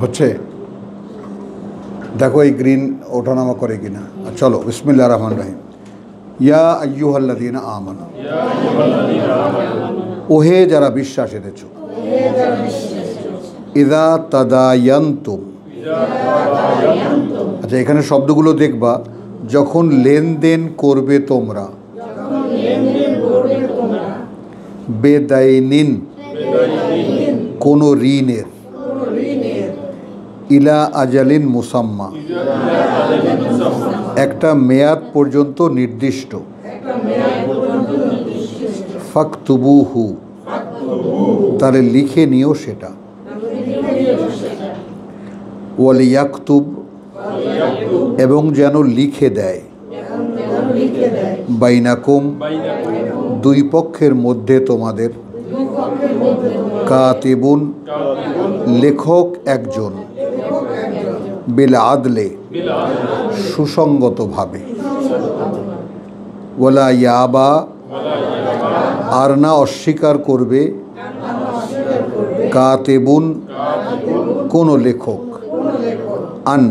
হচ্ছে? দেখো এই গ্রিন ওঠানামা করে কিনা। চলো, বিসমিল্লাহির রহমানির রহিম। ইয়া আইয়ুহাল্লাযীনা আমানু, ওহে যারা বিশ্বাস এনেছো, ইযা তাদায়ানতুম, আচ্ছা এখানে শব্দগুলো দেখবা, যখন লেনদেন করবে তোমরা, বেদাইনিন, কোন ঋণের, ইলা আজালিন মুসাম্মা, একটা মেয়াদ পর্যন্ত নির্দিষ্ট, ফাকতুবুহু, তাহলে লিখে নিও সেটা, ওয়ালিয়াকতুব, এবং যেন লিখে দেয়, বাইনাকুম, দুই পক্ষের মধ্যে তোমাদের, কাতিবুন, লেখক একজন, বিল আদলে, সুসঙ্গতভাবে, ওয়ালা ইয়াবা, আর না অস্বীকার করবে, কাতিবুন, কোন লেখক, আন,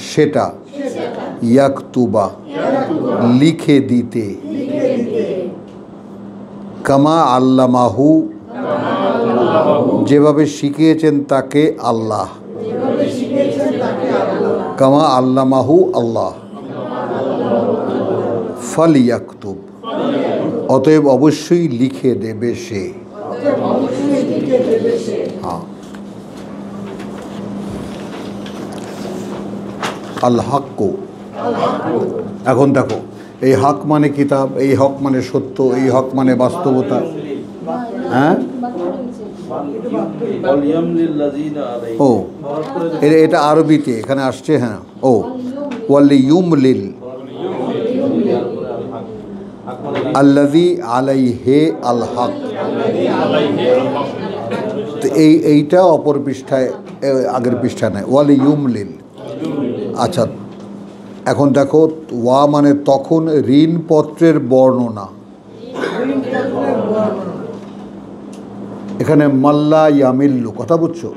সেটা, ইয়াকতুবা, লিখে দিতে, কামা আল্লামাহু, যেভাবে শিখিয়েছেন তাকে আল্লাহ, কামা আল্লামাহু আল্লাহ, ফালিয়াকতুব, অতএব অবশ্যই লিখে দেবে সে। হ্যাঁ, আল হাক্কু, এখন দেখো এই হক মানে কিতাব, এই হক মানে সত্য, এই হক মানে বাস্তবতা। হ্যাঁ, ও এটা আরবিতে এখানে আসছে। হ্যাঁ, ও ওয়ালিয়ুমলিল আল্লাযী আলাইহি আল হক, তো এইটা অপর পৃষ্ঠায়, আগের পৃষ্ঠা নেয়, ওয়ালিয়ুমলিল। আচ্ছা এখন দেখো, ওয়া মানে তখন ঋণপত্রের বর্ণনা, এখানে মাল্লা ইয়ামিল্লু, কথা বুঝছো?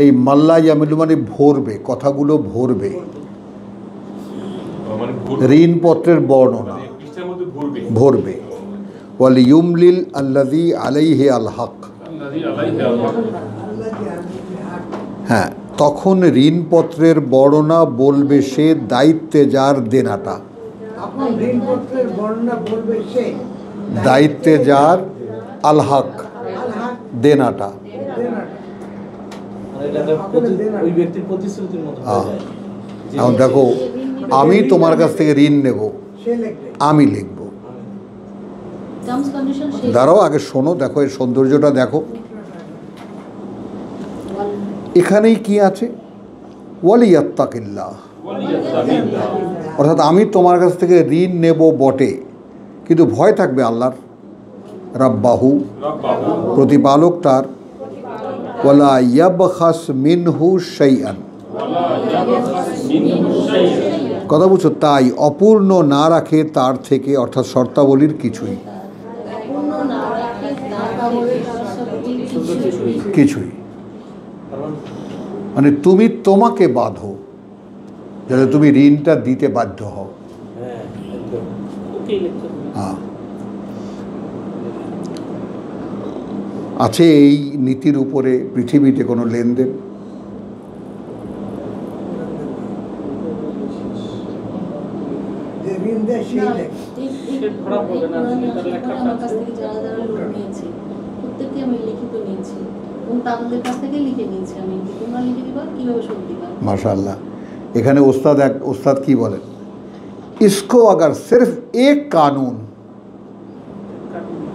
এই মাল্লা ইয়ামিল্লু মানে ভরবে, কথাগুলো ভরবে, ঋণপত্রের বর্ণনা ভরবে। ওয়ালিয়ুমলিল আল্লাযী আলাইহি আল হক, হ্যাঁ তখন ঋণপত্রের বর্ণনা বলবে সে, দায়িত্বে যার দেনাটা, দায়িত্বে যার আল হক, দেনাটা। এখন দেখো, আমি তোমার কাছ থেকে ঋণ নেব, আমি লিখব। দাঁড়াও আগে শোনো, দেখো এর সৌন্দর্যটা দেখো। এখানেই কি আছে? ওয়ালিয়াত্তাকিল্লাহ, অর্থাৎ আমি তোমার কাছ থেকে ঋণ নেব বটে, কিন্তু ভয় থাকবে আল্লাহর, রাব্বাহু, প্রতিপালক তার, ওয়ালা ইয়াবখাস মিনহু শাইআন, কথা বুঝছো? তাই অপূর্ণ না রাখে তার থেকে, অর্থাৎ শর্তাবলীর কিছুই, কিছুই, মানে তুমি তোমাকে বাঁধো যাতে তুমি ঋণটা দিতে বাধ্য হও। হ্যাঁ, আছে এই নীতির উপরে পৃথিবীতে কোনো লেনদেন? माशाअल्लाह, এখানে उस्ताद की बोलें, इसको अगर सिर्फ एक कानून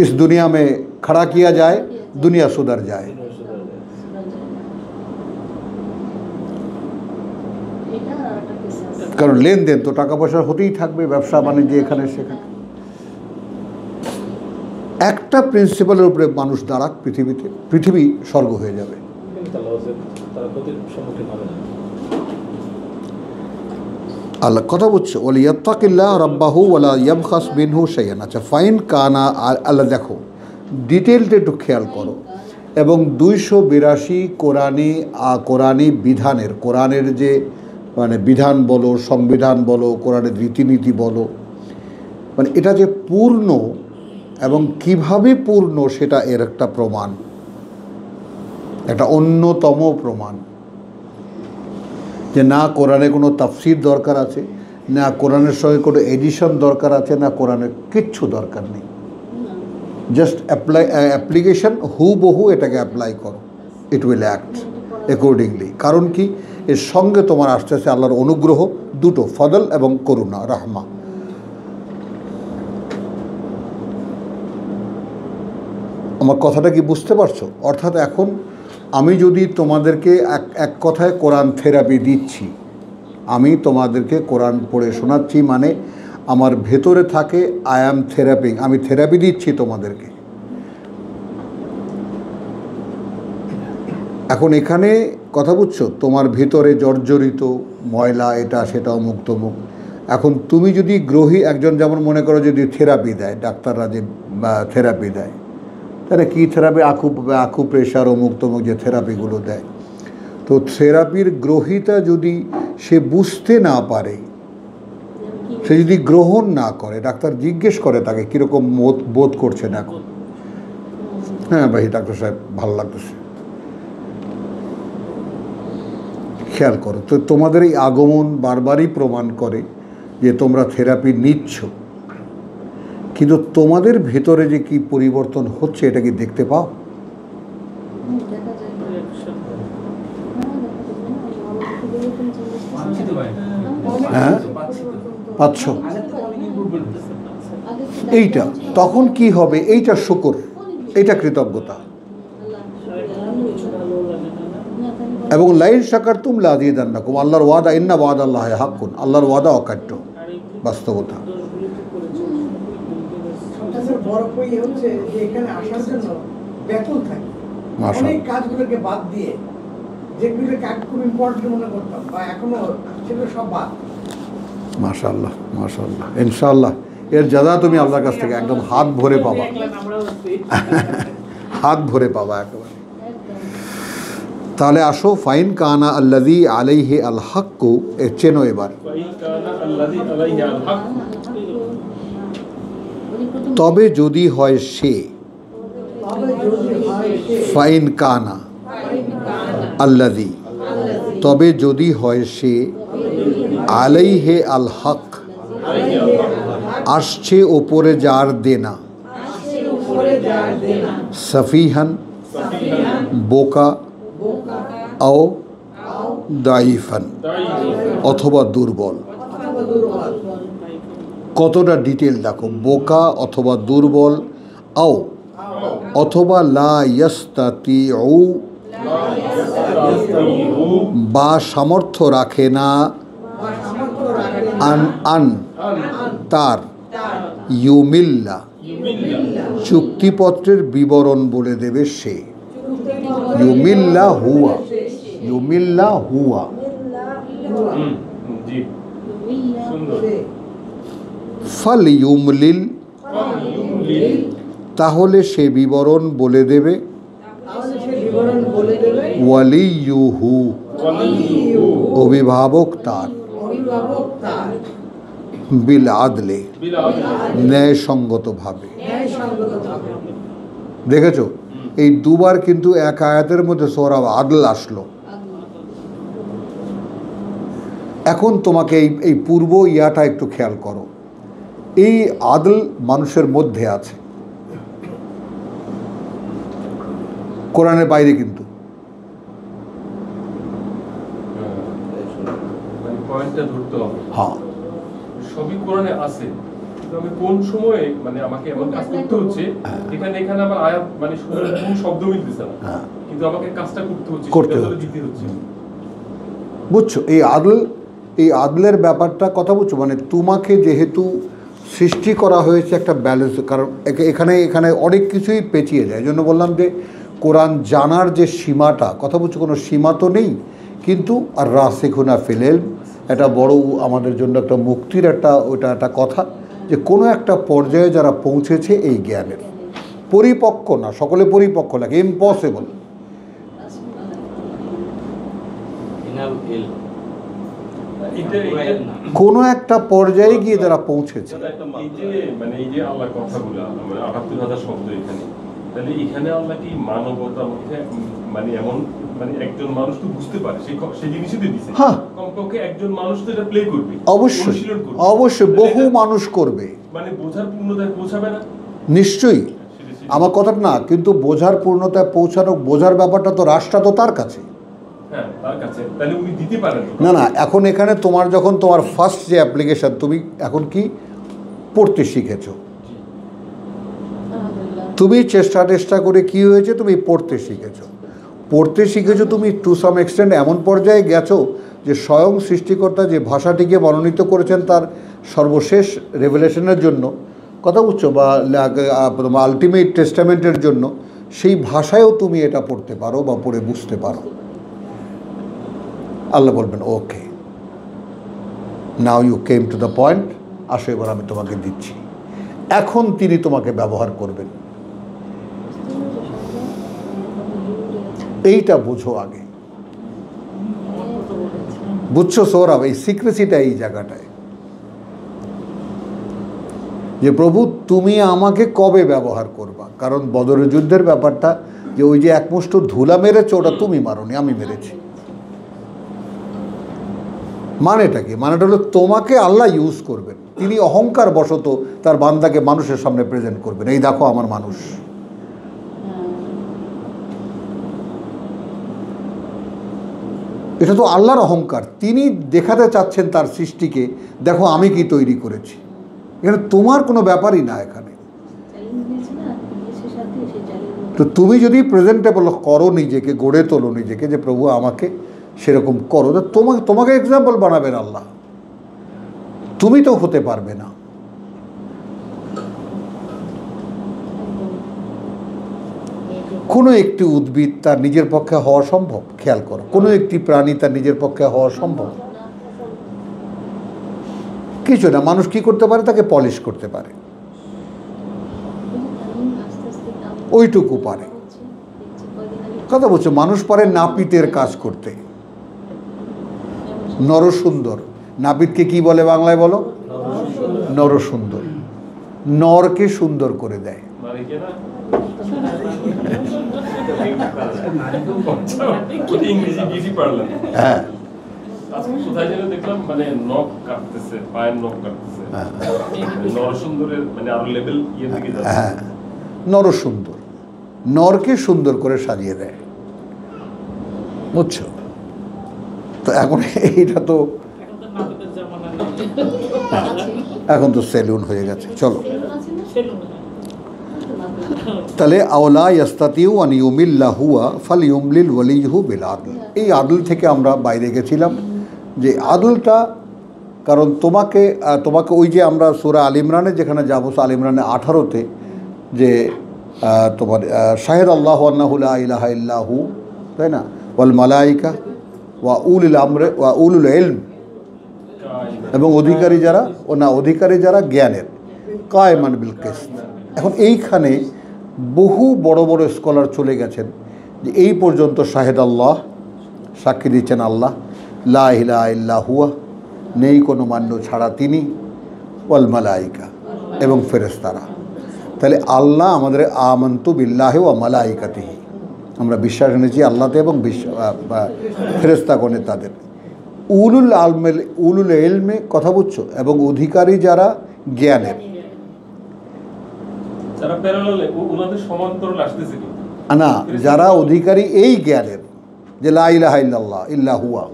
इस दुनिया में खड़ा किया जाए, दुनिया सुधर जाए। কারণ লেনদেন তো টাকা পয়সা হতেই থাকবে, ব্যবসা বাণিজ্য এখানে সেখানে। একটা প্রিন্সিপালের উপরে মানুষ দাঁড়াক পৃথিবীতে, পৃথিবী স্বর্গ হয়ে যাবে। আল্লাহ কথা বলছে, ওয়ালিয়াত্তাকিল্লাহ রাব্বাহু ওয়ালা ইয়াবখাস মিনহু শাইআন। আচ্ছা ফাইন কানা, আল্লাহ দেখো ডিটেলটা একটু খেয়াল করো, এবং 282 কোরআনী বিধানের, কোরআনের যে মানে বিধান বলো, সংবিধান বলো, কোরআনের রীতিনীতি বলো, মানে এটা যে পূর্ণ এবং কিভাবে পূর্ণ সেটা এর একটা প্রমাণ, একটা অন্যতম প্রমাণ। যে না কোরআনে কোনো তাফসির দরকার আছে, না কোরআনের সঙ্গে কোনো এডিশন দরকার আছে, না কোরআনের কিচ্ছু দরকার নেই। জাস্ট অ্যাপ্লিকেশন হুবহু এটাকে অ্যাপ্লাই করো, ইট উইল অ্যাক্ট অ্যাকর্ডিংলি। কারণ কি, এর সঙ্গে তোমার আস্তে আস্তে আল্লাহর অনুগ্রহ, দুটো, ফদল এবং করুণা, রাহমা। আমার কথাটা কি বুঝতে পারছো? অর্থাৎ এখন আমি যদি তোমাদেরকে এক কথায় কোরআন থেরাপি দিচ্ছি, আমি তোমাদেরকে কোরআন পড়ে শোনাচ্ছি, মানে আমার ভেতরে থাকে আই অ্যাম থেরাপিং, আমি থেরাপি দিচ্ছি তোমাদেরকে। এখন এখানে কথা বুঝছো, তোমার ভিতরে জর্জরিত ময়লা, এটা সেটা অমুক তমুক। এখন তুমি যদি গ্রহী একজন, যেমন মনে করো যদি থেরাপি দেয় ডাক্তাররা, যে থেরাপি দেয়, তাহলে কী থেরাপি, আঁকু প্রেশার অমুক তমুক যে থেরাপিগুলো দেয়, তো থেরাপির গ্রহীতা যদি সে বুঝতে না পারে, সে যদি গ্রহণ না করে, ডাক্তার জিজ্ঞেস করে তাকে কীরকম বোধ করছেন এখন, হ্যাঁ ভাই ডাক্তার সাহেব ভালো লাগতেছে, খেয়াল করো। তো তোমাদের এই আগমন বারবারই প্রমাণ করে যে তোমরা থেরাপি নিচ্ছ, কিন্তু তোমাদের ভেতরে যে কি পরিবর্তন হচ্ছে এটা কি দেখতে পাও? হ্যাঁ, পাচ্ছ? এইটা তখন কি হবে? এইটা শুকর, এইটা কৃতজ্ঞতা। এবং লাইন শাকারতুম লাযিদান্নাকুম, আল্লাহর ওয়াদা, ইন্না ওয়াদাল্লাহি হাক্কুন, আল্লাহর ওয়াদা অকাট্য, বাস্তবতা। মাশাআল্লাহ মাশাআল্লাহ, ইনশাআল্লাহ এর জাযা তুমি আল্লাহর কাছ থেকে একদম হাত ভরে পাবা, হাত ভরে পাবা একেবারে। তাহলে আসো, ফাইন কানা আল্লাযী আলাইহি আল হাক্কু, এর চেনো এবার। তবে যদি হয় সে, ফাইন কানা আল্লাযী, তবে যদি হয় সে, আলাইহি আল হক, আসছে ওপরে যার দেনা, সফিহান, বোকা, আও দাইফান, অথবা দুর্বল। কতটা ডিটেল দেখো, বোকা অথবা দুর্বল, আও অথবা লা ইয়াস্তাতিউ, বা সামর্থ্য রাখে না, আন তার, ইউমিল্লা, চুক্তিপত্রের বিবরণ বলে দেবে সে, ইউমিল্লা হুয়া, ইউমিল্লা হুয়া, ফাল ইউমলিল, তাহলে সে বিবরণ বলে দেবে, ওয়ালিয়ুহু, অভিভাবক তার, বিল আদলে, ন্যায়সঙ্গতভাবে। দেখেছো, এই দুবার কিন্তু এক আয়াতের মধ্যে সূরা আদল আসলো। এখন তোমাকে এই পূর্ব ইয়াটা একটু খেয়াল করো, এই আদল মানুষের মধ্যে আছে, কোরআনের বাইরে কিন্তু। হ্যাঁ, সবই কোরআনে আছে, কিন্তু আমি কোন সময়ে মানে আমাকে এমন কাজ করতে হচ্ছে, এখানে আমার আয়াত মানে কোন শব্দ মিলতেছে না, কিন্তু আমাকে কাজটা করতে হচ্ছে। বুঝছো এই আদলের ব্যাপারটা, কথা বুঝছো, মানে তোমাকে যেহেতু সৃষ্টি করা হয়েছে একটা ব্যালেন্স, কারণ এখানে অনেক কিছুই পেঁচিয়ে যায়। এই জন্য বললাম যে কোরআন জানার যে সীমাটা, কথা বুঝছো, কোনো সীমা তো নেই, কিন্তু আর রাসিখুনা ফিল ইলম, এটা বড় আমাদের জন্য একটা মুক্তির একটা কথা, যে কোনো একটা পর্যায়ে যারা পৌঁছেছে এই জ্ঞানের, পরিপক্ক না সকলে পরিপক্ক লাগে, ইম্পসিবল, অরিজিনাল এল কোনো একটা পর্যায়ে গিয়ে যারা পৌঁছেছে, এই যে মানে এই যে আল্লাহর কথাগুলো মানে ৭৮,০০০ শব্দ এখানে, তাহলে এখানে আল্লাহ কি মানবতার মধ্যে মানে এমন মানে একজন মানুষ তো বুঝতে পারে সেই জিনিসই তো দিছে, হ্যাঁ কমপক্ষে একজন মানুষ তো এটা প্লে করবে, অবশ্যই অনুশীলন করবে, অবশ্যই বহু মানুষ করবে, মানে বোঝার পূর্ণতায় পৌঁছাবে না। নিশ্চয়ই আমার কথা না, কিন্তু বোঝার পূর্ণতায় পৌঁছানো, বোঝার ব্যাপারটা তো রাষ্ট্রটা তো তার কাছে, হ্যাঁ তার কাছে, তাহলে উনি দিতে পারেন না না। এখন এখানে তোমার যখন তোমার ফার্স্ট যে অ্যাপ্লিকেশন, তুমি এখন কি পড়তে শিখেছো, তুমি চেষ্টা করে কি হয়েছে, তুমি পড়তে শিখেছো, তুমি টু সাম এক্সটেন্ট এমন পর্যায়ে গেছো যে স্বয়ং সৃষ্টিকর্তা যে ভাষাটিকে মনোনীত করেছেন তার সর্বশেষ রেভেলেশনের জন্য, কথা বুঝছো, বা আলটিমেট টেস্টামেন্টের জন্য, সেই ভাষায়ও তুমি এটা পড়তে পারো বা পড়ে বুঝতে পারো। আল্লাহ বলবেন okay, now you came to the point, আসো এবার আমি তোমাকে দিচ্ছি, এখন তিনি তোমাকে ব্যবহার করবেন, এইটা বোঝো আগে, বুঝছো সৌরভ? এই সিক্রেসিটা এই জায়গাটায় যে প্রভু তুমি আমাকে কবে ব্যবহার করবা, কারণ বদরের যুদ্ধের ব্যাপারটা যে ওই যে একমুষ্ট ধুলা মেরেছে ওটা তুমি মারোনি, আমি মেরেছি। মানেটা কি? মানেটা হলো তোমাকে আল্লাহ ইউজ করবেন, তিনি অহংকার বশত তার বান্দাকে মানুষের সামনে প্রেজেন্ট করবেন, এই দেখো আমার মানুষ। এটা তো আল্লাহর অহংকার, তিনি দেখাতে চাচ্ছেন তার সৃষ্টিকে, দেখো আমি কি তৈরি করেছি, এখানে তোমার কোনো ব্যাপারই না এখানে। তো তুমি যদি প্রেজেন্টেবল করো নিজেকে, গড়ে তোলো নিজেকে যে প্রভু আমাকে সেরকম করো, তো তোমাকে এক্সাম্পল বানাবেন আল্লাহ, তুমি তো হতে পারবে না। কোনো একটি উদ্ভিদ তার নিজের পক্ষে হওয়া সম্ভব? খেয়াল করো, কোনো একটি প্রাণী তার নিজের পক্ষে হওয়া সম্ভব? কিছু না। মানুষ কি করতে পারে? তাকে পলিশ করতে পারে, ওইটুকু পারে। কথা বলছো, মানুষ পারে নাপিতের কাজ করতে, নরসুন্দর। নাপিতকে কি বলে বাংলায় বলো? নরসুন্দর। নরকে সুন্দর করে দেয়। হ্যাঁ, কোথায় যেন দেখলাম মানে নখ কাটতেছে, পায়ের নখ কাটতেছে, নরসুন্দরের মানে আরো লেভেল ইয়ে থেকে যাচ্ছে। হ্যাঁ, নরসুন্দর, নরকে সুন্দর করে সাজিয়ে দেয়, বুঝছো? তো এখন এইটা তো এখন তো সেলুন হয়ে গেছে। চলো তাহলে আওলা ইয়াস্তাতিউ আন ইউমিল্লা হুয়া ফাল ইউমলিল ওয়ালিহু বিল আদল। এই আদল থেকে আমরা বাইরে গেছিলাম, যে আদলটা, কারণ তোমাকে ওই যে আমরা সূরা আল ইমরানে যেখানে যাবো, আল ইমরানে 18-তে যে তোমার শাহিদ আল্লাহু আন্নাহু লা ইলাহা ইল্লাহু, তাই না, ওয়াল মালাইকা ওয়া উলুল আমরে ওয়া উলুল ইলম, এবং অধিকারী যারা জ্ঞানের, কায়েমান বিল কিসত। এখন এইখানে বহু বড় বড় স্কলার চলে গেছেন যে এই পর্যন্ত শাহেদ আল্লাহ, সাক্ষী দিচ্ছেন আল্লাহ, লা ইলাহা ইল্লা হুয়া, নেই কোনো মান্য ছাড়া তিনি, ওয়াল মালাইকা, এবং ফেরেশতারা। তাহলে আল্লাহ আমাদের আমান্তু বিল্লাহি ওয়া মালাইকাতিহি, আমরা বিশ্বাস এনেছি আল্লাহতে এবং ফেরেশতাগণে তাদের। উলুল ইলমে, কথা বুঝছো, এবং অধিকারী যারা জ্ঞানের, না, যারা অধিকারী এই জ্ঞানের যে লা ইলাহা ইল্লাল্লাহ ইল্লা হুয়া,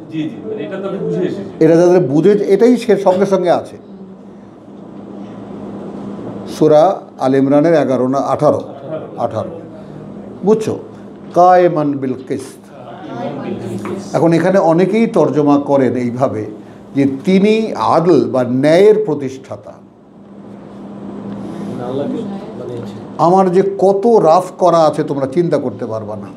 এটা যাদের বুঝে, এটাই সে সঙ্গে সঙ্গে আছে। সূরা আল ইমরানের 18 বুঝছো, কায়েমান বিল কিসত। এখন এখানে অনেকেই তর্জমা করেন এইভাবে যে তিনি আদল বা ন্যায়ের প্রতিষ্ঠাতা। আমার যে কত রাফ করা আছে তোমরা চিন্তা করতে পারবা না।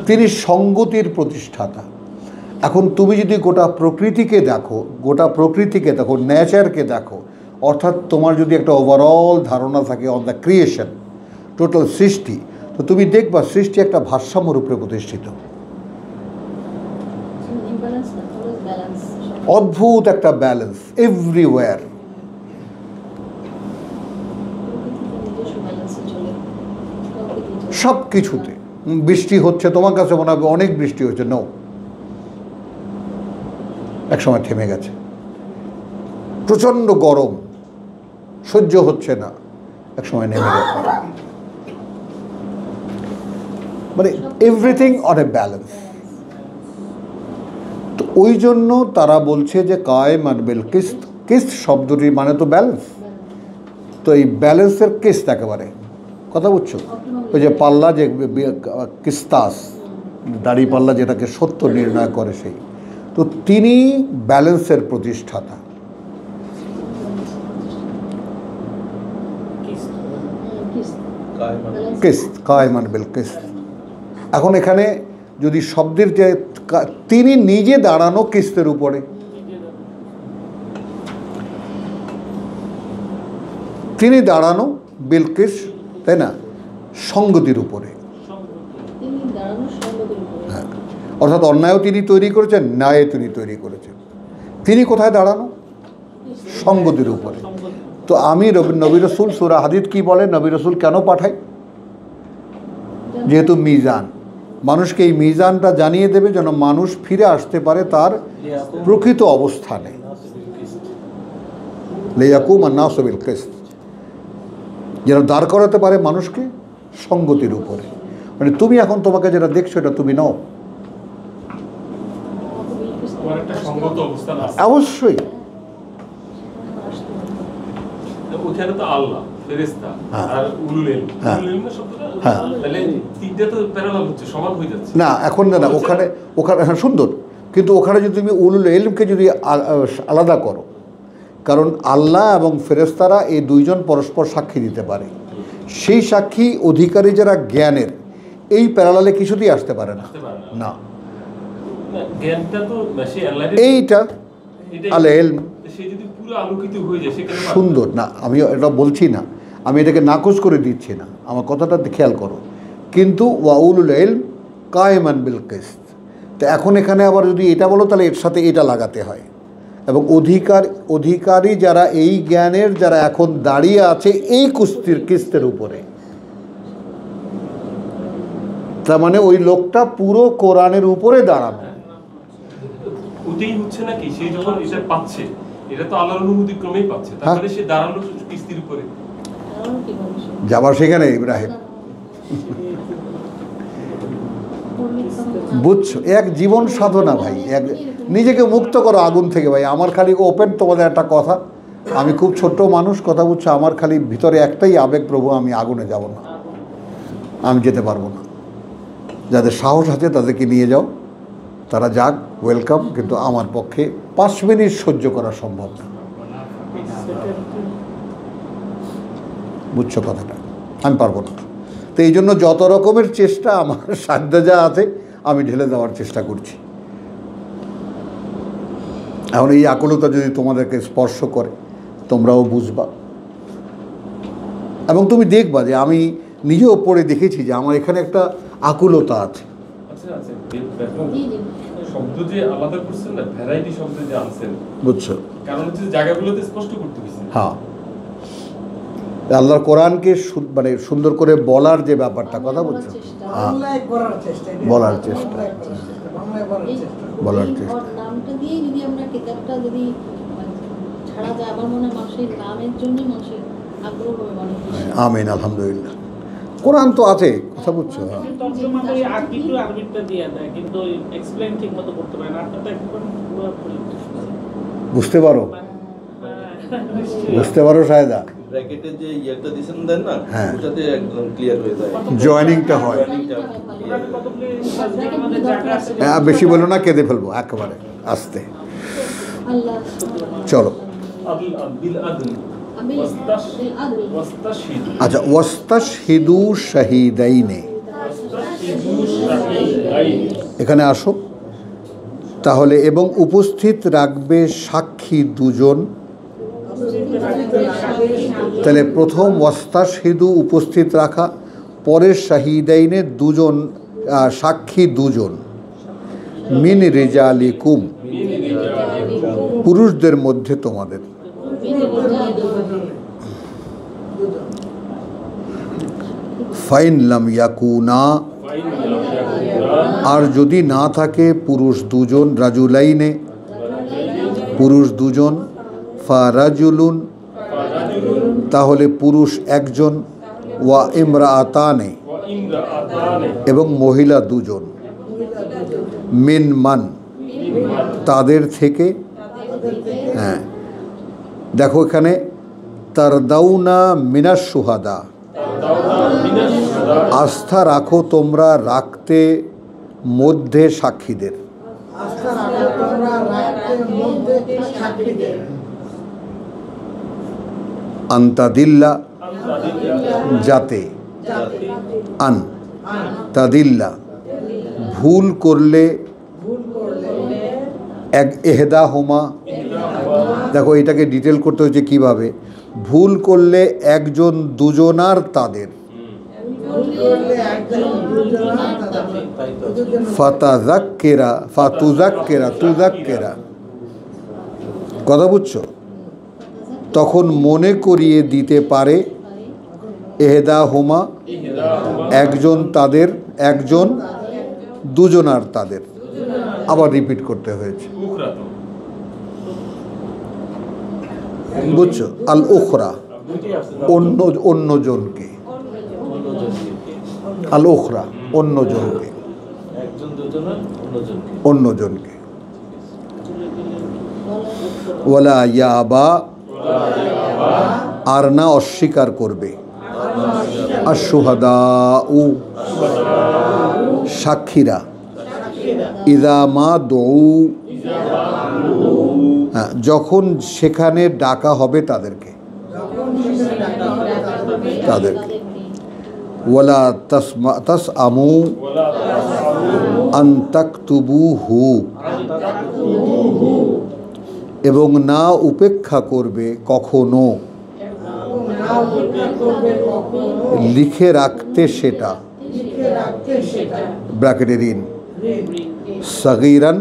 তিনি সঙ্গতির প্রতিষ্ঠাতা। এখন তুমি যদি গোটা প্রকৃতিকে দেখো, নেচারকে দেখো, অর্থাৎ তোমার যদি একটা ওভারঅল ধারণা থাকে অন দ্য ক্রিয়েশন, টোটাল সৃষ্টি, তো তুমি দেখবা সৃষ্টি একটা ভারসাম্যর উপরে প্রতিষ্ঠিত। অদ্ভুত একটা ব্যালেন্স এভরিওয়্যার। সব কিছুতে বৃষ্টি হচ্ছে, তোমার কাছে মনে হবে অনেক বৃষ্টি হচ্ছে, নো, এক সময় থেমে গেছে। প্রচণ্ড গরম, সহ্য হচ্ছে না, এক সময় নেমে গেছে। মানে এভরিথিং অন এ ব্যালেন্স। তো ওই জন্য তারা বলছে যে কায়েমান বিল কিস্ত। কিস্ত শব্দটির মানে তো ব্যালেন্স। তো এই ব্যালেন্সের কিস্ত একেবারে, কথা বুঝছো? ওই যে পাল্লা, যে কিস্তাস, দাড়ি পাল্লা যেটাকে সত্য নির্ণয় করে, সেই তো তিনি ব্যালেন্সের প্রতিষ্ঠাতা। কিস্ত, কায়েমান বিল কিস্ত। এখন এখানে যদি শব্দের যে তিনি নিজে দাঁড়ানো কিস্তের উপরে, তিনি দাঁড়ানো বিলকিস, তাই না, সঙ্গতির উপরে। হ্যাঁ, অর্থাৎ অন্যায়ও তিনি তৈরি করেছেন, ন্যায় তিনি তৈরি করেছেন। তিনি কোথায় দাঁড়ানো? সঙ্গতির উপরে। তো আমি নবী রসুল, সূরা হাদীদ কি বলে, নবী রসুল কেন পাঠাই? যেহেতু মিজান, মানুষকে এই মিজানটা জানিয়ে দেবে যেন মানুষ ফিরে আসতে পারে তার প্রকৃত অবস্থানে। লিয়াকুম আন-নাসু বিল কিসত, যেন দাঁড় করাতে পারে মানুষকে সঙ্গতির উপরে। মানে তুমি এখন তোমাকে যেটা দেখছো এটা তুমি নও, অবশ্যই। ওখানে তো আল্লাহ, ফেরেশতা আর উলুল ইলম, উলুল ইলম শব্দটা তাহলে তিনটা তো প্যারালাল হচ্ছে, সমান হয়ে যাচ্ছে না। এখন না, ওখানে হ্যাঁ সুন্দর, কিন্তু ওখানে যদি তুমি উলুল ইলমকে যদি আলাদা করো, কারণ আল্লাহ এবং ফেরেশতারা এই দুইজন পরস্পর সাক্ষী দিতে পারে। সেই সাক্ষী অধিকারী যারা জ্ঞানের, এই প্যারালালে কিছুতেই আসতে পারে না। না, জ্ঞানটা তো এইটা আল ইলম সে যদি পুরো আলোকিত হয়ে যায় সেখানে সুন্দর না। আমি এটা বলছি না, আমি এটাকে নাকচ করে দিচ্ছি না, আমার কথাটা খেয়াল করো। কিন্তু ওয়াউলুল ইলম কায়েমান বিল কিসত। তো এখন এখানে আবার যদি এটা বলো তাহলে এর সাথে এটা লাগাতে হয়। এবং অধিকারী যারা এই জ্ঞানের, যারা এখন দাঁড়িয়ে আছে এই কিস্তের উপরে, তার মানে ওই লোকটা পুরো কোরআনের উপরে দাঁড়ানো। ওটাই হচ্ছে নাকি, সে যখন এটা পাচ্ছে, এটা তো আল্লাহর অনুমতি ক্রমেই পাচ্ছে, তারপরে সে দাঁড়ালো কিস্তির উপরে। যাবার সেখানে ইব্রাহিম, বুঝছো, এক জীবন সাধনা ভাই। এক নিজেকে মুক্ত করো আগুন থেকে ভাই। আমার খালি ওপেন তোমাদের একটা কথা, আমি খুব ছোট্ট মানুষ, কথা বুঝছো, আমার খালি ভিতরে একটাই আবেগ, প্রভু আমি আগুনে যাব না, আমি যেতে পারবো না। যাদের সাহস আছে তাদেরকে নিয়ে যাও, তারা যাক, ওয়েলকাম। কিন্তু আমার পক্ষে 5 মিনিট সহ্য করা সম্ভব না, বুঝছো কথাটা, আমি পারবো না। তো এই জন্য যত রকমের চেষ্টা আমার সাধ্য যা আছে আমি ঢেলে দেওয়ার চেষ্টা করছি। এখন এই আকুলতা যদি তোমাদেরকে স্পর্শ করে, তোমরাও বুঝবা এবং তুমি দেখবা যে আমি নিজেও পড়ে দেখেছি যে আমার এখানে একটা আকুলতা আছে। শব্দ যে আলাদা করছেন না, ভ্যারাইটি শব্দ যে আনছেন, বুঝছো, কারণ হচ্ছে জায়গাগুলোতে স্পষ্ট করতে হয়েছে। হ্যাঁ, আল্লাহর কোরআনকে মানে সুন্দর করে বলার যে ব্যাপারটা, কথা বলছো, বলার চেষ্টা, বলার চেষ্টা। নামটা দিয়ে যদি আমরা কিতাবটা যদি ছাড়া যায়, আমার মনে হয় মানুষের নামের জন্যই মানুষের আগ্রহ হবে অনেক বেশি। আমিন, আলহামদুলিল্লাহ। কোরআন তো আছে, কথা বুঝছো। হ্যাঁ, তর্জমা করে একটু আরবিটা দিয়ে দেয়, কিন্তু এক্সপ্লেইন ঠিকমতো করতে পারে না। আপনারটা একদম পুরোপুরি বুঝতে পারো, বুঝতে পারো সায়দা। ব্র্যাকেটে যে ইয়ারটা দিছেন দেন না, হ্যাঁ, ওটাতে একদম ক্লিয়ার হয়ে যায়, জয়েনিংটা হয়। হ্যাঁ, বেশি বলো না, কেঁদে ফেলবো একেবারে, আস্তে। আল্লাহ চলো, আচ্ছা, ওয়াস্তাশহিদু শাহিদাইনে, এখানে আসো তাহলে। এবং উপস্থিত রাখবে সাক্ষী দুজন। তাহলে প্রথম ওয়াস্তাশহিদু উপস্থিত রাখা, পরের শাহিদাইনে দুজন, সাক্ষী দুজন। মিন রিজালিকুম, পুরুষদের মধ্যে তোমাদের। ফাইন লাম ইয়াকুনা, আর যদি না থাকে পুরুষ দুজন, রাজুলাইনে পুরুষ দুজন, ফারাজুলুন তাহলে পুরুষ একজন, ওয়া ইমরাআতানে এবং মহিলা দুজন, মিন মান তাদের থেকে। হ্যাঁ দেখো এখানে তারদাউনা মিনাশ শুহাদা, আস্থা রাখো তোমরা রাখতে মধ্যে সাক্ষীদের। আন্তাদিল্লা যাতে, আন তাদিল্লা ভুল করলে, এক এহদা হোমা, দেখো এটাকে ডিটেল করতে হচ্ছে কিভাবে, ভুল করলে একজন দুজনার তাদের, ফাতাযাক্কিরা ফাতুযাক্কিরা তুযাক্কিরা, কথা বুঝছো, তখন মনে করিয়ে দিতে পারে, এহদা হোমা একজন তাদের, একজন দুজনার তাদের, আবার রিপিট করতে হয়েছে, বুঝছো, আল উখরা অন্যজনকে, আল উখরা অন্যজনকে, অন্যজনকে। ওয়ালা ইয়াবা আর না অস্বীকার করবে, আশ-শুহাদাউ সাক্ষীরা, ইযা মা দুউ যখন সেখানে ডাকা হবে তাদেরকে, তাদেরকে। ওয়ালা তাসআমু আন তাকতুবুহু এবং না উপেক্ষা করবে কখনো লিখে রাখতে সেটা, ব্র্যাকেটের ইন, সগীরান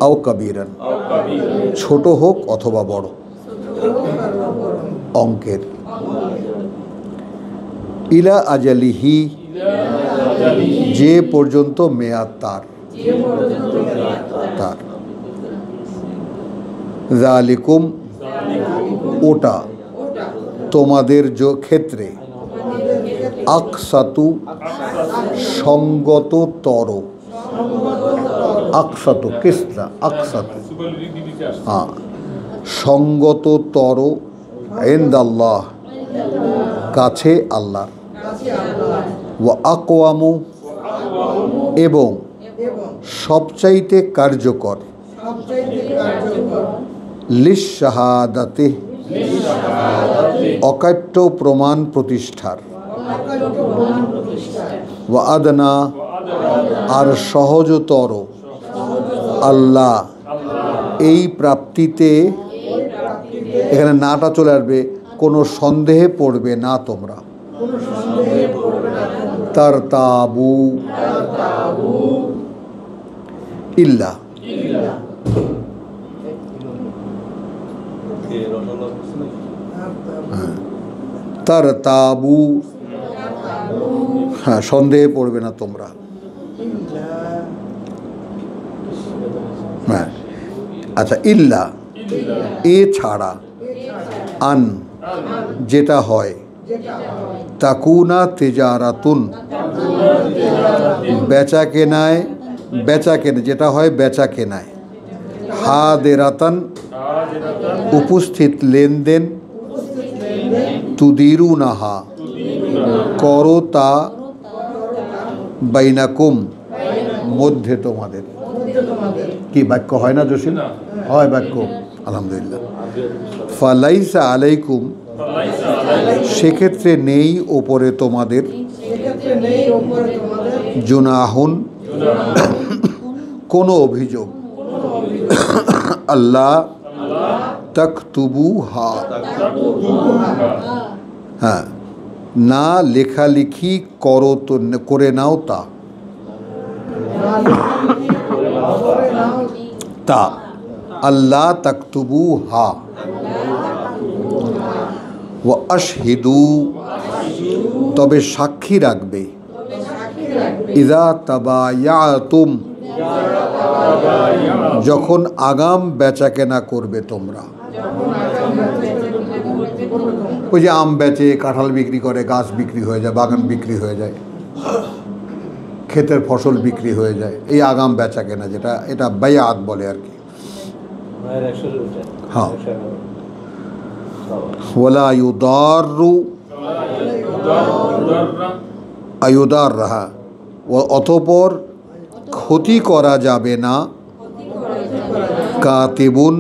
আও কবীরান ছোট হোক অথবা বড় অঙ্কের। ইলা আজালিহি যে পর্যন্ত মেয়াদ তার, তার। যালিকুম ওটা তোমাদের ক্ষেত্রে, আকসাতু সঙ্গততর, আকসাত কিসরা আকসাত, হ্যাঁ সঙ্গততর, ইনদাল্লাহ কাছে আল্লাহ, ওয়া আকওয়ামু এবং সবচাইতে কার্যকর, লিশ-শাহাদাতে অকাট্য প্রমাণ প্রতিষ্ঠার, ওয়া আদনা আর সহজতর, আল্লাহ এই প্রাপ্তিতে, এখানে নাটা চলে আসবে, কোনো সন্দেহে পড়বে না তোমরা, তারতাবু ইল্লা তারতাবু, হ্যাঁ সন্দেহে পড়বে না তোমরা, হ্যাঁ আচ্ছা, ইল্লা এ ছাড়া, আন যেটা হয়, তাকুনা তেজারাতুন বেচা কেনায়, বেচা কেনা যেটা হয় বেচা কেনায়, হাদেরাতান উপস্থিত লেনদেন, তুদিরুনাহা করো তা, বাইনাকুম মধ্যে তোমাদের। কি বাক্য হয় না জসিম? হয় বাক্য, আলহামদুলিল্লাহ। ফালাইসা আলাইকুম সেক্ষেত্রে নেই ওপরে তোমাদের, জুনাহুন কোনো অভিযোগ, আল্লাহ তাকতুবুহা হ্যাঁ না লেখালেখি করো তো, করে নাও তা, তা আল্লাহ তাকতুবু হা ওয়া আশহিদু, তবে সাক্ষী রাখবে, ইযা তাবায়াতুম, যখন আগাম বেচাকেনা করবে তোমরা। ওই যে আম বেচে, কাঁঠাল বিক্রি করে, গাছ বিক্রি হয়ে যায়, বাগান বিক্রি হয়ে যায়, ক্ষেতের ফসল বিক্রি হয়ে যায়, এই আগাম বেচাকেনা যেটা, এটা বায়াত বলে আর কি। হ্যাঁ, ওয়ালা ইউদারু আয়ুদার রাহা, অতঃপর ক্ষতি করা যাবে না, কাতিবুন,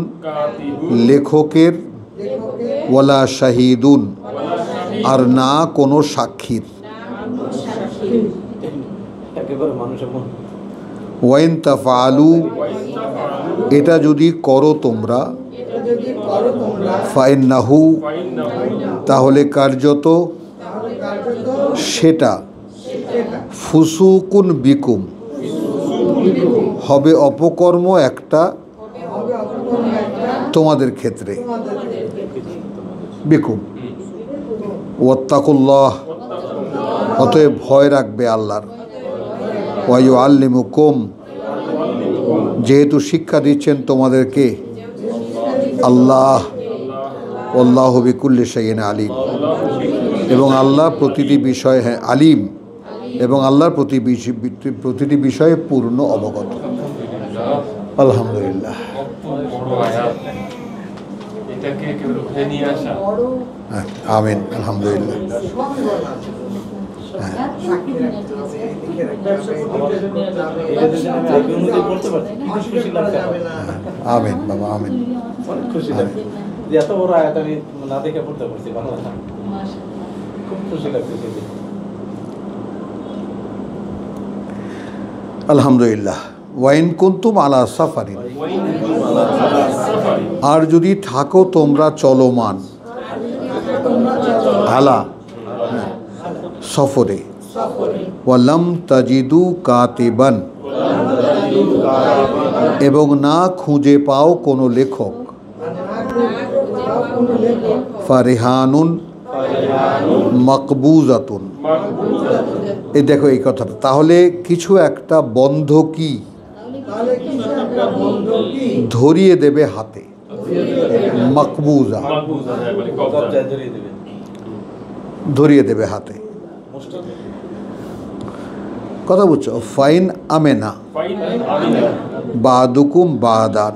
লেখকের, ওয়ালা শাহিদুন, আর না কোনো সাক্ষীর। ওয়াইন তাফআলু, এটা যদি করো তোমরা, ফাইন্নাহু, তাহলে কার্যত সেটা, ফুসুকুন বিকুম, হবে অপকর্ম একটা তোমাদের ক্ষেত্রে, বিকুম। ওয়াত্তাকুল্লাহ, অতএব ভয় রাখবে আল্লাহর। ওয়া ইউআল্লিমুকুম, যেহেতু শিক্ষা দিচ্ছেন তোমাদেরকে আল্লাহ, আল্লাহু বিকুল্লি শাইইন আলিম, এবং আল্লাহ প্রতিটি বিষয়ে, হ্যাঁ আলিম, এবং আল্লাহর প্রতিটি বিষয়ে পূর্ণ অবগত। আলহামদুলিল্লাহ। হ্যাঁ, আমিন, আলহামদুলিল্লাহ। আমিন বাবা, আমিন। খুশি লাগছে যে এত বড় আয়াত আমি না দেখে পড়তে পারছি বাংলা, খুব খুশি লাগছে। আলহামদুলিল্লাহ। ওয়াইন কুনতুম আলা সাফারিন, আর যদি থাকো তোমরা চলমান, আলা সফরে, ওয়ালাম তাজিদু কাতিবান, এবং না খুঁজে পাও কোনো লেখক, ফারিহানুন মকবুজাতুন, এই দেখো এই কথাটা, তাহলে কিছু একটা বন্ধ কি ধরিয়ে দেবে হাতে, মকবুজা, ধরিয়ে দেবে হাতে, কথা বুঝছো? ফাইন আমেনা বাদুকুম বাদান,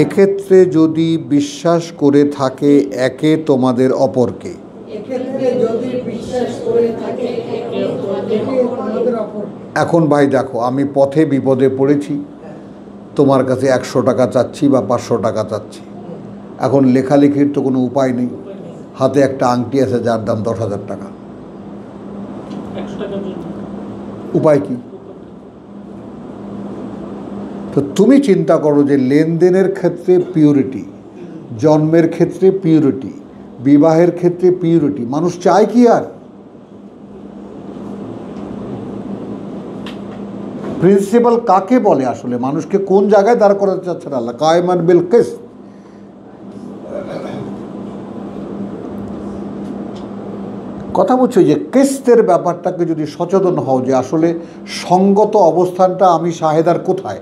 এক্ষেত্রে যদি বিশ্বাস করে থাকে একে তোমাদের অপরকে, এখন ভাই দেখো, আমি পথে বিপদে পড়েছি, তোমার কাছে 100 টাকা চাচ্ছি বা 500 টাকা চাচ্ছি, এখন লেখালেখির তো কোনো উপায় নেই, হাতে একটা আংটি আছে যার দাম 10,000 টাকা, উপায় কি? তো তুমি চিন্তা করো যে লেনদেনের ক্ষেত্রে পিউরিটি, জন্মের ক্ষেত্রে পিউরিটি, বিবাহের ক্ষেত্রে পিউরিটি, মানুষ চায় কি আর? প্রিন্সিপাল কাকে বলে আসলে? মানুষকে কোন জায়গায় দাঁড় করাতে চাচ্ছেন আল্লাহ? কায়মান বিল কিসত। কথা বলছো যে কিস্তের ব্যাপারটাকে যদি সচেতন হও যে আসলে সঙ্গত অবস্থানটা আমি শাহেদার কোথায়,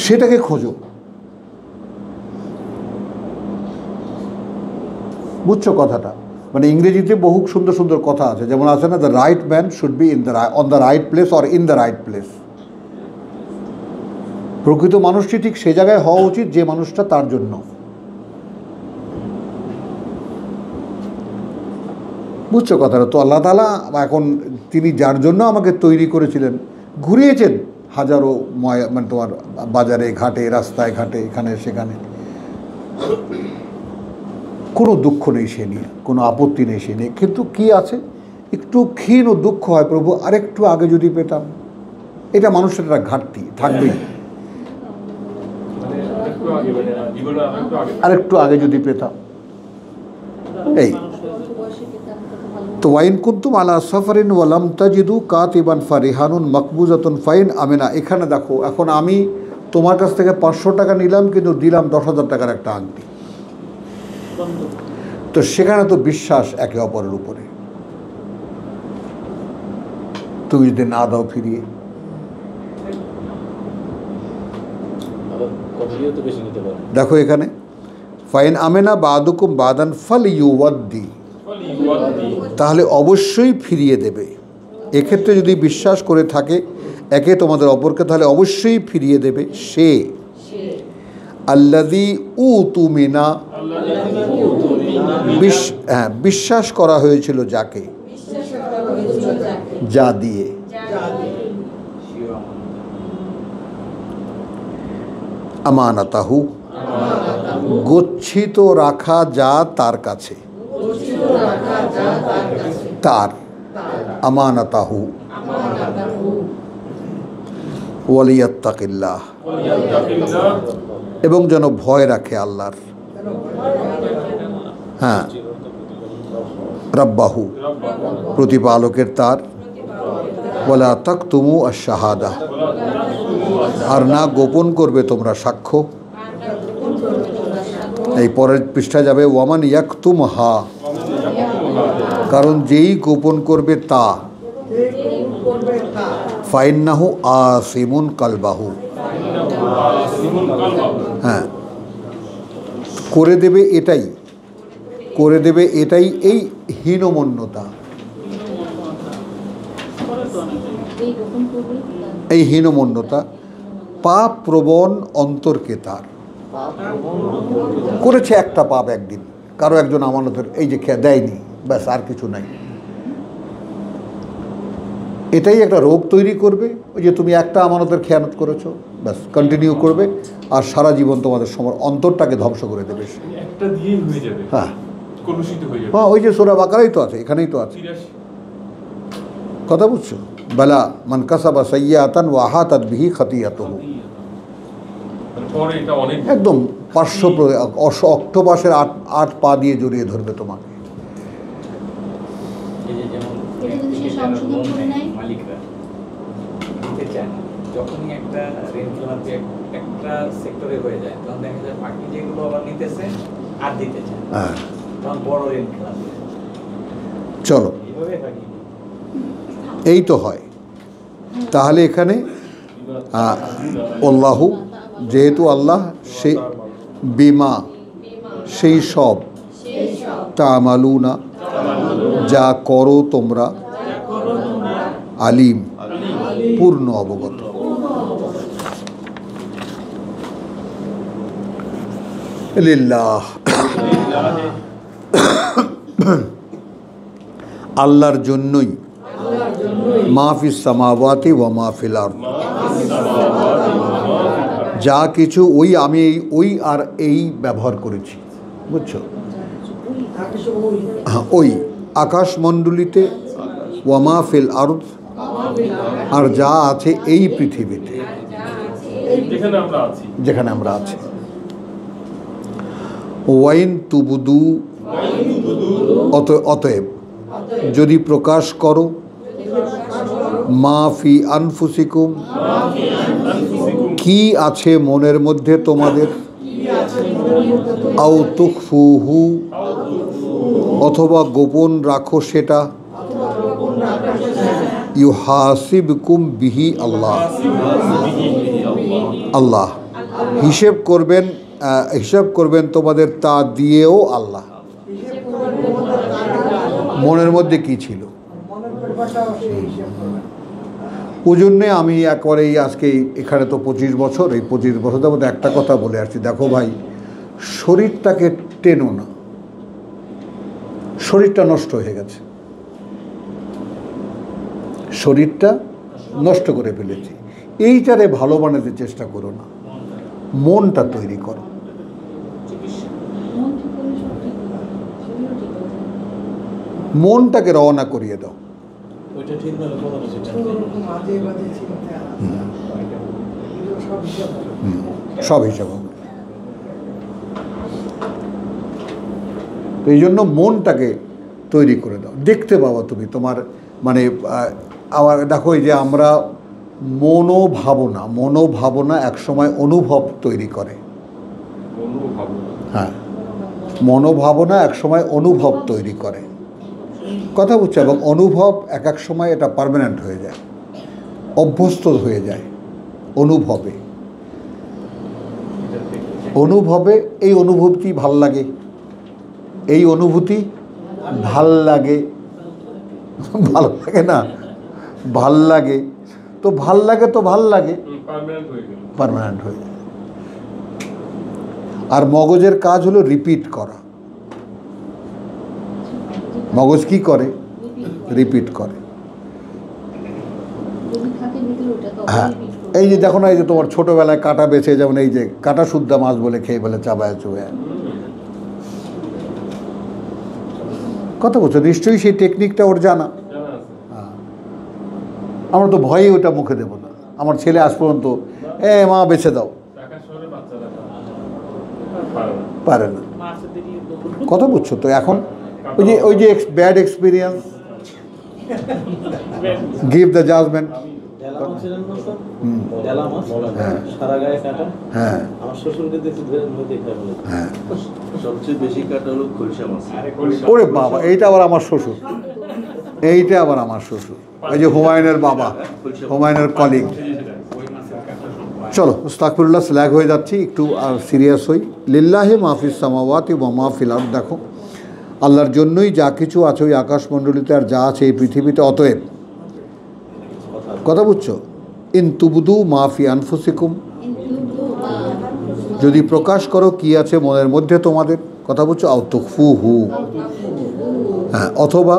সেটাকে খোঁজো। বুঝছো কথাটা? মানে ইংরেজিতে বহু সুন্দর সুন্দর কথা আছে, যেমন আছে না, the right man should be on the right place or in the right place. প্রকৃত মানুষটি ঠিক সে জায়গায় হওয়া উচিত যে মানুষটা তার জন্য। বুঝছো কথাটা? তো আল্লাহ তাআলা এখন তিনি যার জন্য আমাকে তৈরি করেছিলেন, ঘুরিয়েছেন হাজারো মানে তোমার বাজারে ঘাটে, রাস্তায় ঘাটে, এখানে সেখানে, কোনো দুঃখ নেই সে নিয়ে, কোনো আপত্তি নেই সে নিয়ে, কিন্তু কি আছে, একটু ক্ষীণ ও দুঃখ হয়, প্রভু আরেকটু আগে যদি পেতাম। এটা মানুষের একটা ঘাটতি থাকবেই, আরেকটু আগে যদি পেতাম। এই তো ওয়াইন কুন্তুম আলা সাফারিন ওয়ালাম তাজিদু কাতিবান ফারিহানুন মকবুজাতুন ফাইন আমিনা। এখানে দেখো, এখন আমি তোমার কাছ থেকে 500 টাকা নিলাম, কিন্তু দিলাম 10,000 টাকার একটা আংটি। তো সেখানে তো বিশ্বাস একে অপরের উপরে। তুমি যদি না দাও ফিরিয়ে, দেখো এখানে ফাইন আমেনা বাদুকুম বাদান ফাল ইউওয়াদ্দি, তাহলে অবশ্যই ফিরিয়ে দেবে। এক্ষেত্রে যদি বিশ্বাস করে থাকে একে তোমাদের অপরকে, তাহলে অবশ্যই ফিরিয়ে দেবে সে আল্লাযী উতুমিনা, বিশ্বাস করা হয়েছিল যাকে, যা দিয়ে। আমানাতাহু, গচ্ছিত রাখা যা তার কাছে, তার আমানাতাহু। ওয়ালিয়াত্তাকিল্লাহ, এবং যেন ভয় রাখে আল্লাহর। হ্যাঁ, রাব্বাহু, প্রতিপালকের তার। ওয়ালা তাকতুমু আশ-শাহাদা, আর না গোপন করবে তোমরা সাক্ষ্য। এই পরের পৃষ্ঠায় যাবে ওয়ামান ইয়াকতুমহা, কারণ যেই গোপন করবে তা, ফাইন্নাহু আসিমুন কালবাহু, হ্যাঁ, করে দেবে এটাই, করে দেবে এটাই এই হীনমন্যতা, এই হীনমন্যতা পাপ প্রবণ অন্তরকে তার। করেছে একটা পাপ একদিন, কারো একজন আমানতের এই যে খেয়ে দেয়নি, ব্যাস আর কিছু নাই। এটাই একটা রোগ তৈরি করবে। ওই যে তুমি একটা আমানতের খেয়ানত করেছো, ব্যাস কন্টিনিউ করবে, আর সারা জীবন তোমাদের সময় অন্তরটাকে ধ্বংস করে দেবে। একটা দিয়েই হয়ে যাবে, হ্যাঁ, কলুষিত হয়ে যাবে। হ্যাঁ, ওই যে সূরা বাকারাই তো আছে, এখানেই তো আছে। কথা বুঝছো? বালা মান কাসাবা সাইয়্যাতান ওয়া আহাতাত বিহি খাতিয়াতুহু, একদম 500 অক্টোপাসের 8 পা দিয়ে জড়িয়ে ধরবে তোমাকে। মালিকরা দিতে চায় না, যখনই একটা ঋণ খেলাপি একটা সেক্টরে হয়ে যায়, তখন দেখা যায় বাকি যেগুলো আবার নিতেছে আর দিতে চায়, তখন বড় ঋণ খেলাপি। চলো, এই তো হয়। তাহলে এখানে আল্লাহু, যেহেতু আল্লাহ সে বিমা, সেই সব, তামালুনা, যা করো তোমরা, আলিম, পূর্ণ অবগত। লিল্লাহ, আল্লাহর জন্যই, মাহফিস সামাওয়াতি ওয়া মাহফিল আরদ, যা কিছু ওই আমি ওই আর এই ব্যবহার করেছি, বুঝছো? ওই আকাশমণ্ডলীতে, ওয়া মাহফিল আরদ, আর যা আছে এই পৃথিবীতে, যেখানে আমরা আছি। ওয়াইন তুবদু, অতএব যদি প্রকাশ করো, মাফি আনফুসিকুম, কি আছে মনের মধ্যে তোমাদের, আও তুখফুহু, অথবা গোপন রাখো সেটা, ইউহাসিবকুম বিহি আল্লাহ, আল্লাহ হিসেব করবেন তোমাদের তা দিয়েও আল্লাহ। মনের মধ্যে কি ছিল, ওই জন্যে আমি একবারে আজকে এখানে তো 25 বছর, এই 25 বছরের মধ্যে একটা কথা বলে আসছি, দেখো ভাই, শরীরটাকে টেনো না, শরীরটা নষ্ট হয়ে গেছে, শরীরটা নষ্ট করে ফেলেছি। এইটারে ভালো বানাতে চেষ্টা করো না, মনটা তৈরি করো। মনটাকে রওনা করিয়ে দাও। সব হিসাব হবে। এই জন্য মনটাকে তৈরি করে দাও। দেখতে পাবো তুমি তোমার মানে আবার দেখো এই যে আমরা মনোভাবনা একসময় অনুভব তৈরি করে। হ্যাঁ, মনোভাবনা একসময় অনুভব তৈরি করে, কথা বুঝছো? এবং অনুভব এক এক সময় এটা পার্মানেন্ট হয়ে যায়, অভ্যস্ত হয়ে যায় অনুভবে। এই অনুভূতি ভাল লাগে, এই অনুভূতি ভাল লাগে, ভালো লাগে না? ভাল লাগে তো ভাল লাগে পার্মানেন্ট হয়ে যায়। আর মগজের কাজ হলো রিপিট করা। মগজ কি করে? রিপিট করে। হ্যাঁ, এই যে দেখো না, এই যে তোমার ছোটবেলায় কাঁটা বেছে, যেমন এই যে কাঁটা শুদ্ধা মাছ বলে খেয়ে বলে চাবায় চুয়ে, কথা বলছো? নিশ্চয়ই সেই টেকনিকটা ওর জানা। হ্যাঁ, আমরা তো ভয়ে ওটা মুখে দেবো না। আমার ছেলে আজ পর্যন্ত মা বেছে দাও, পারে না। কথা বুঝছো তো? এখন ওই যে bad experience, give the judgment. হ্যাঁ, সবচেয়ে বেশি কাটা হলো খলসা মাছ। ওরে বাবা, এইটা আবার আমার শ্বশুর, এই যে হুমায়ুনের বাবা, হুমায়ুনের কলিগ। চলো আস্তাগফিরুল্লাহ, স্ল্যাগ হয়ে যাচ্ছি, একটু সিরিয়াস হই। লিল্লাহি মাহফিস সামাওয়াতি ওয়া মাহফিল আরদ। দেখো, আল্লাহর জন্যই যা কিছু আছে ওই আকাশমণ্ডলীতে আর যা আছে এই পৃথিবীতে। অতএব, কথা বুঝছো? ইন তুবদু মাফি আনফুসিকুম, যদি প্রকাশ করো কি আছে মনের মধ্যে তোমাদের, কথা বুঝছো? আও তুখফুহু, হ্যাঁ, অথবা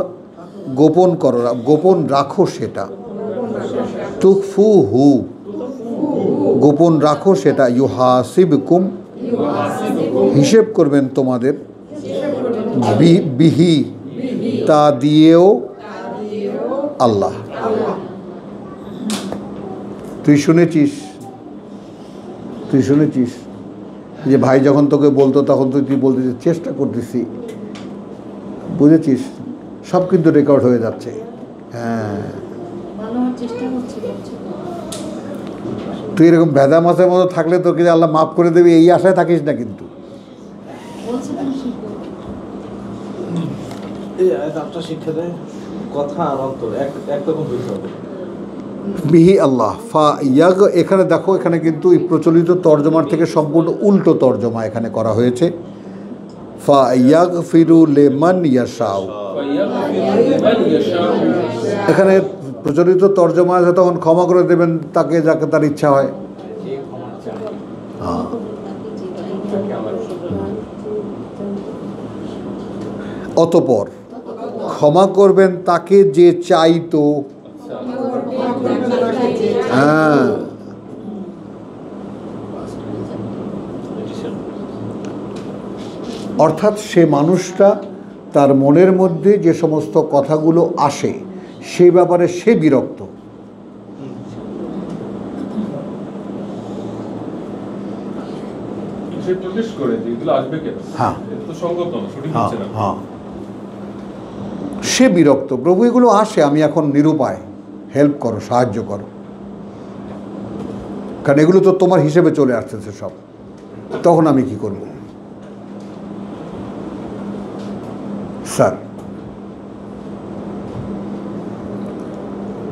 গোপন রাখো সেটা। তুখফুহু, গোপন রাখো সেটা। ইউহাসিবকুম, হিসেব করবেন তোমাদের। বিহি, তা দিয়েও আল্লাহ। তুই শুনেছিস যে ভাই যখন তোকে বলতো তখন তুই বলতে চেষ্টা করতেছি, বুঝেছিস? সব কিন্তু রেকর্ড হয়ে যাচ্ছে। হ্যাঁ, তুই এরকম ভেদা মাছের মতো থাকলে তোকে যে আল্লাহ মাফ করে দেবে এই আশায় থাকিস না কিন্তু। শিক্ষা দেয় কথা আর অন্তর একরকম হইতে হবে। বিহি আল্লাহ ফা ইয়াগ, এখানে দেখো, এখানে কিন্তু এই প্রচলিত তর্জমার থেকে সম্পূর্ণ উল্টো তর্জমা এখানে করা হয়েছে। ফা ইয়াগ ফিরু লেমান ইয়াশাউ, এখানে প্রচলিত তর্জমা আছে তখন ক্ষমা করে দেবেন তাকে যাকে তার ইচ্ছা হয়। হ্যাঁ, অতঃপর ক্ষমা করবেন তাকে যে চাইতো। হ্যাঁ, অর্থাৎ সে মানুষটা তার মনের মধ্যে যে সমস্ত কথাগুলো আসে সেই ব্যাপারে সে বিরক্ত। হ্যাঁ, সে বিরক্ত। প্রভু, এগুলো আসে, আমি এখন নিরুপায়, হেল্প করো, সাহায্য করো, কারণ এগুলো তো তোমার হিসেবে চলে আসতেছে সব। তখন আমি কি করব? স্যার,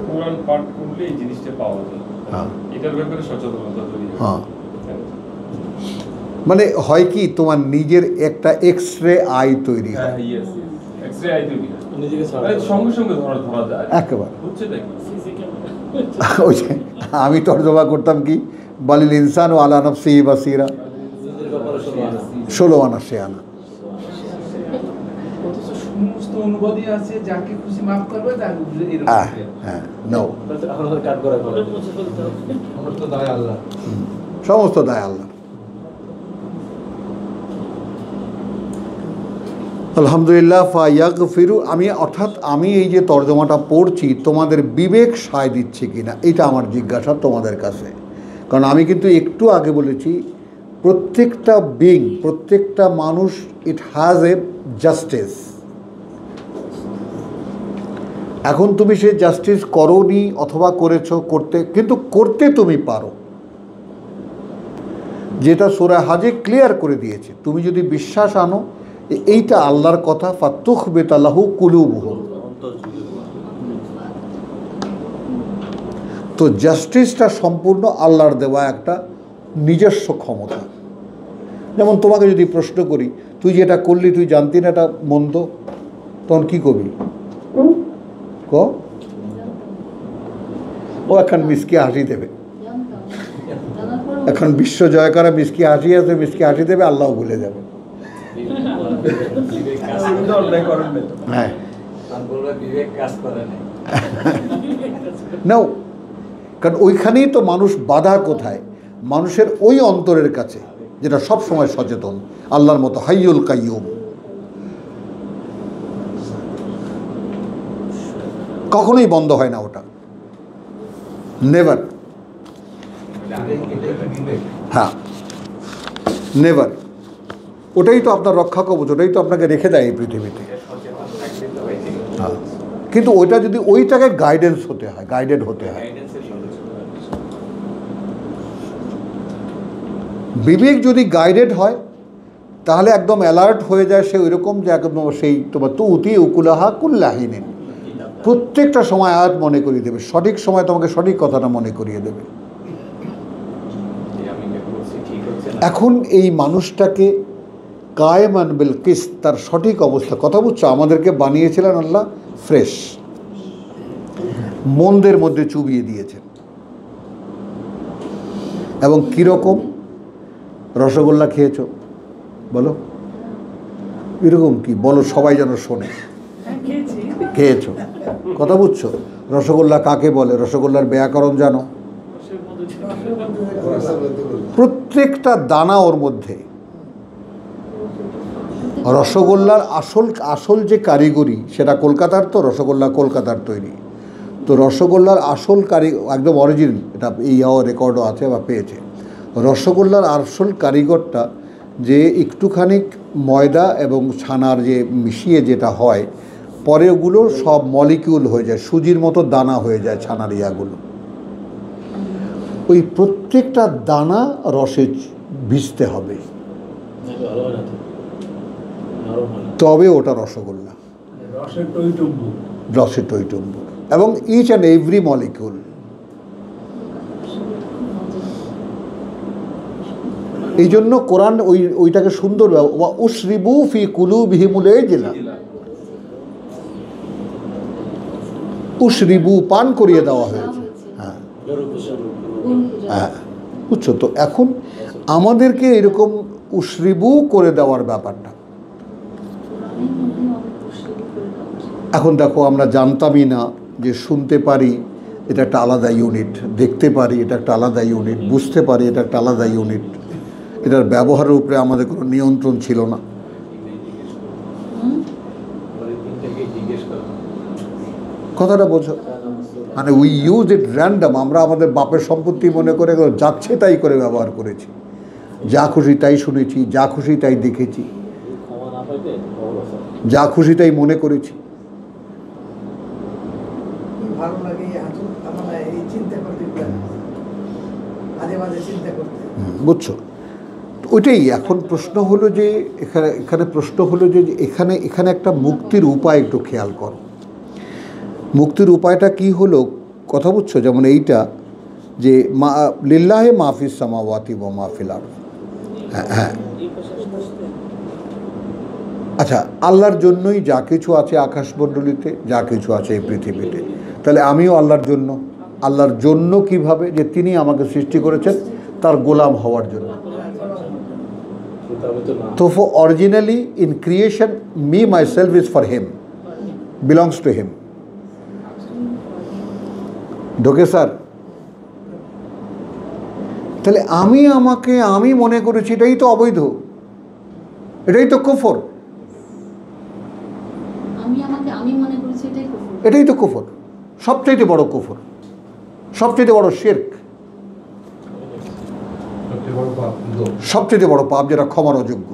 কোরআন পাঠ করলে এই জিনিসটা পাওয়া যায়। হ্যাঁ, এটার ব্যাপারে সচেতনতা তৈরি হয়। হ্যাঁ, মানে হয় কি, তোমার নিজের একটা এক্সরে আই তৈরি হয়। এক্সরে আই তৈরি হয়, সঙ্গে সঙ্গে ধরা যায় একেবারে। হচ্ছে নাকি ওই যে আমি তর্জমা করতাম কি, বালিল ইনসান ও আলা নফসিহি বাসীরা, 16 আনা সে আনা। সমস্ত অনুবাদই আছে, যাকে খুশি মাফ করবে তার হ্যাঁ, নাও, সমস্ত দায় আল্লাহ। সমস্ত দায় আল্লাহ। আলহামদুলিল্লাহ। ফায়াগফিরু, আমি এই যে তর্জমাটা পড়ছি তোমাদের বিবেক সায় দিচ্ছে কিনা এটা আমার জিজ্ঞাসা তোমাদের কাছে। কারণ আমি কিন্তু একটু আগে বলেছি প্রত্যেকটা মানুষ ইট হ্যাজ এ জাস্টিস, এখন তুমি সে জাস্টিস করোনি অথবা করেছো, কিন্তু করতে তুমি পারো, যেটা সূরা হাজে ক্লিয়ার করে দিয়েছে। তুমি যদি বিশ্বাস আনো এইটা আল্লাহর কথা, ফাতুখবিতা লাহু কুলুবুহুম, তো জাস্টিসটা সম্পূর্ণ আল্লাহর দেওয়া একটা নিজস্ব ক্ষমতা। যেমন তোমাকে যদি প্রশ্ন করি, তুই যেটা করলি তুই জানতি না এটা মন্দ, তখন কি করবি? ও এখন মিসকে হাসি দেবে, এখন বিশ্ব জয় করা মিসকে হাসি আছে, মিসকে হাসি দেবে, আল্লাহ ভুলে যাবে। হ্যাঁ, বিবেক কাজ করে নাই। নাও, কারণ ওইখানেই তো মানুষ বাধা কোথায়? মানুষের ওই অন্তরের কাছে যেটা সব সময় সচেতন, আল্লাহর মতো হাইয়ুল কাইয়ুম, কখনোই বন্ধ হয় না ওটা, নেভার। হ্যাঁ, নেভার। ওটাই তো আপনার রক্ষা কবচ, ওটাই তো আপনাকে রেখে দেয় এই পৃথিবীতে। হ্যাঁ, কিন্তু ওইটা যদি ওইটাকে গাইডেন্স হতে হয়, গাইডেড হতে হয়। বিবেক যদি গাইডেড হয় তাহলে একদম অ্যালার্ট হয়ে যায় সে, ওইরকম যে একদম সেই তোমার তু উতি উকুলাহা কুল্লাহিনিন, প্রত্যেকটা সময় আয়াত মনে করিয়ে দেবে, সঠিক সময় তোমাকে সঠিক কথাটা মনে করিয়ে দেবে। এখন এই মানুষটাকে কায়েমান বিল কিসত, তার সঠিক অবস্থা, কথা বুঝছো? আমাদেরকে বানিয়েছিলেন আল্লাহ ফ্রেশ, মন্দের মধ্যে চুবিয়ে দিয়েছেন। এবং কীরকম? রসগোল্লা খেয়েছো? বলো, এরকম কি বলো, সবাই যেন শোনে। খেয়েছো, কথা বুঝছো? রসগোল্লা কাকে বলে? রসগোল্লার ব্যাকরণ জানো? প্রত্যেকটা দানা ওর মধ্যে। রসগোল্লার আসল যে কারিগরি সেটা কলকাতার, তো রসগোল্লা কলকাতার তৈরি, তো রসগোল্লার আসল একদম অরিজিনাল, এটা এই রেকর্ডও আছে বা পেয়েছে। রসগোল্লার আসল কারিগরটা যে একটুখানি ময়দা এবং ছানার যে মিশিয়ে যেটা হয়, পরে ওগুলো সব মলিকিউল হয়ে যায়, সুজির মতো দানা হয়ে যায় ছানার ইয়াগুলো। ওই প্রত্যেকটা দানা রসে ভিজতে হবে, তবে ওটা রসগোল্লা, রসের টইটুম্বুর, এবং ইচ অ্যান্ড এভরি মলিকিউল। এই জন্য কোরআন ওইটাকে সুন্দর উশরিবু ফি কুলুবিহিমুল ইজলা, উশরিবু পান করিয়ে দেওয়া হয়েছে। হ্যাঁ হ্যাঁ, বুঝছো তো? এখন আমাদেরকে এরকম উশরিবু করে দেওয়ার ব্যাপারটা, এখন দেখো আমরা জানতামই না যে শুনতে পারি এটা একটা আলাদা ইউনিট, দেখতে পারি এটা একটা আলাদা ইউনিট, বুঝতে পারি এটা একটা আলাদা ইউনিট, এটার ব্যবহারের উপরে আমাদের কোনো নিয়ন্ত্রণ ছিল না। কথাটা বোঝো? মানে উই ইউজ ইট র্যান্ডাম, আমরা আমাদের বাপের সম্পত্তি মনে করে যাচ্ছে তাই করে ব্যবহার করেছি, যা খুশি তাই শুনেছি, যা খুশি তাই দেখেছি, যা খুশি তাই মনে করেছি। ভালো লাগে এই চিন্তা করতে, মাঝে মাঝে চিন্তা করতে, বুঝছো? ওইটাই এখন প্রশ্ন হলো যে এখানে প্রশ্ন হলো যে এখানে একটা মুক্তির উপায় একটু খেয়াল করো। মুক্তির উপায়টা কি হলো, কথা বুঝছো? যেমন এইটা যে লিল্লাহে মাহফিস সামাওয়াতি ওয়া মাহফিল আরদ। হ্যাঁ, আচ্ছা, আল্লাহর জন্যই যা কিছু আছে আকাশমণ্ডলীতে, যা কিছু আছে এই পৃথিবীতে। তাহলে আমিও আল্লাহর জন্য। আল্লাহর জন্য কিভাবে? যে তিনি আমাকে সৃষ্টি করেছেন তার গোলাম হওয়ার জন্য। তো originally in creation me my self is for him, belongs to him. ঢোকে স্যার? তাহলে আমি মনে করেছি এটাই তো অবৈধ, এটাই তো কুফর, এটাই তো কুফর, সবচাইতে বড় কুফর, সবচাইতে বড় শিরক, সবচেয়ে বড় পাপ, যেটা ক্ষমার অযোগ্য।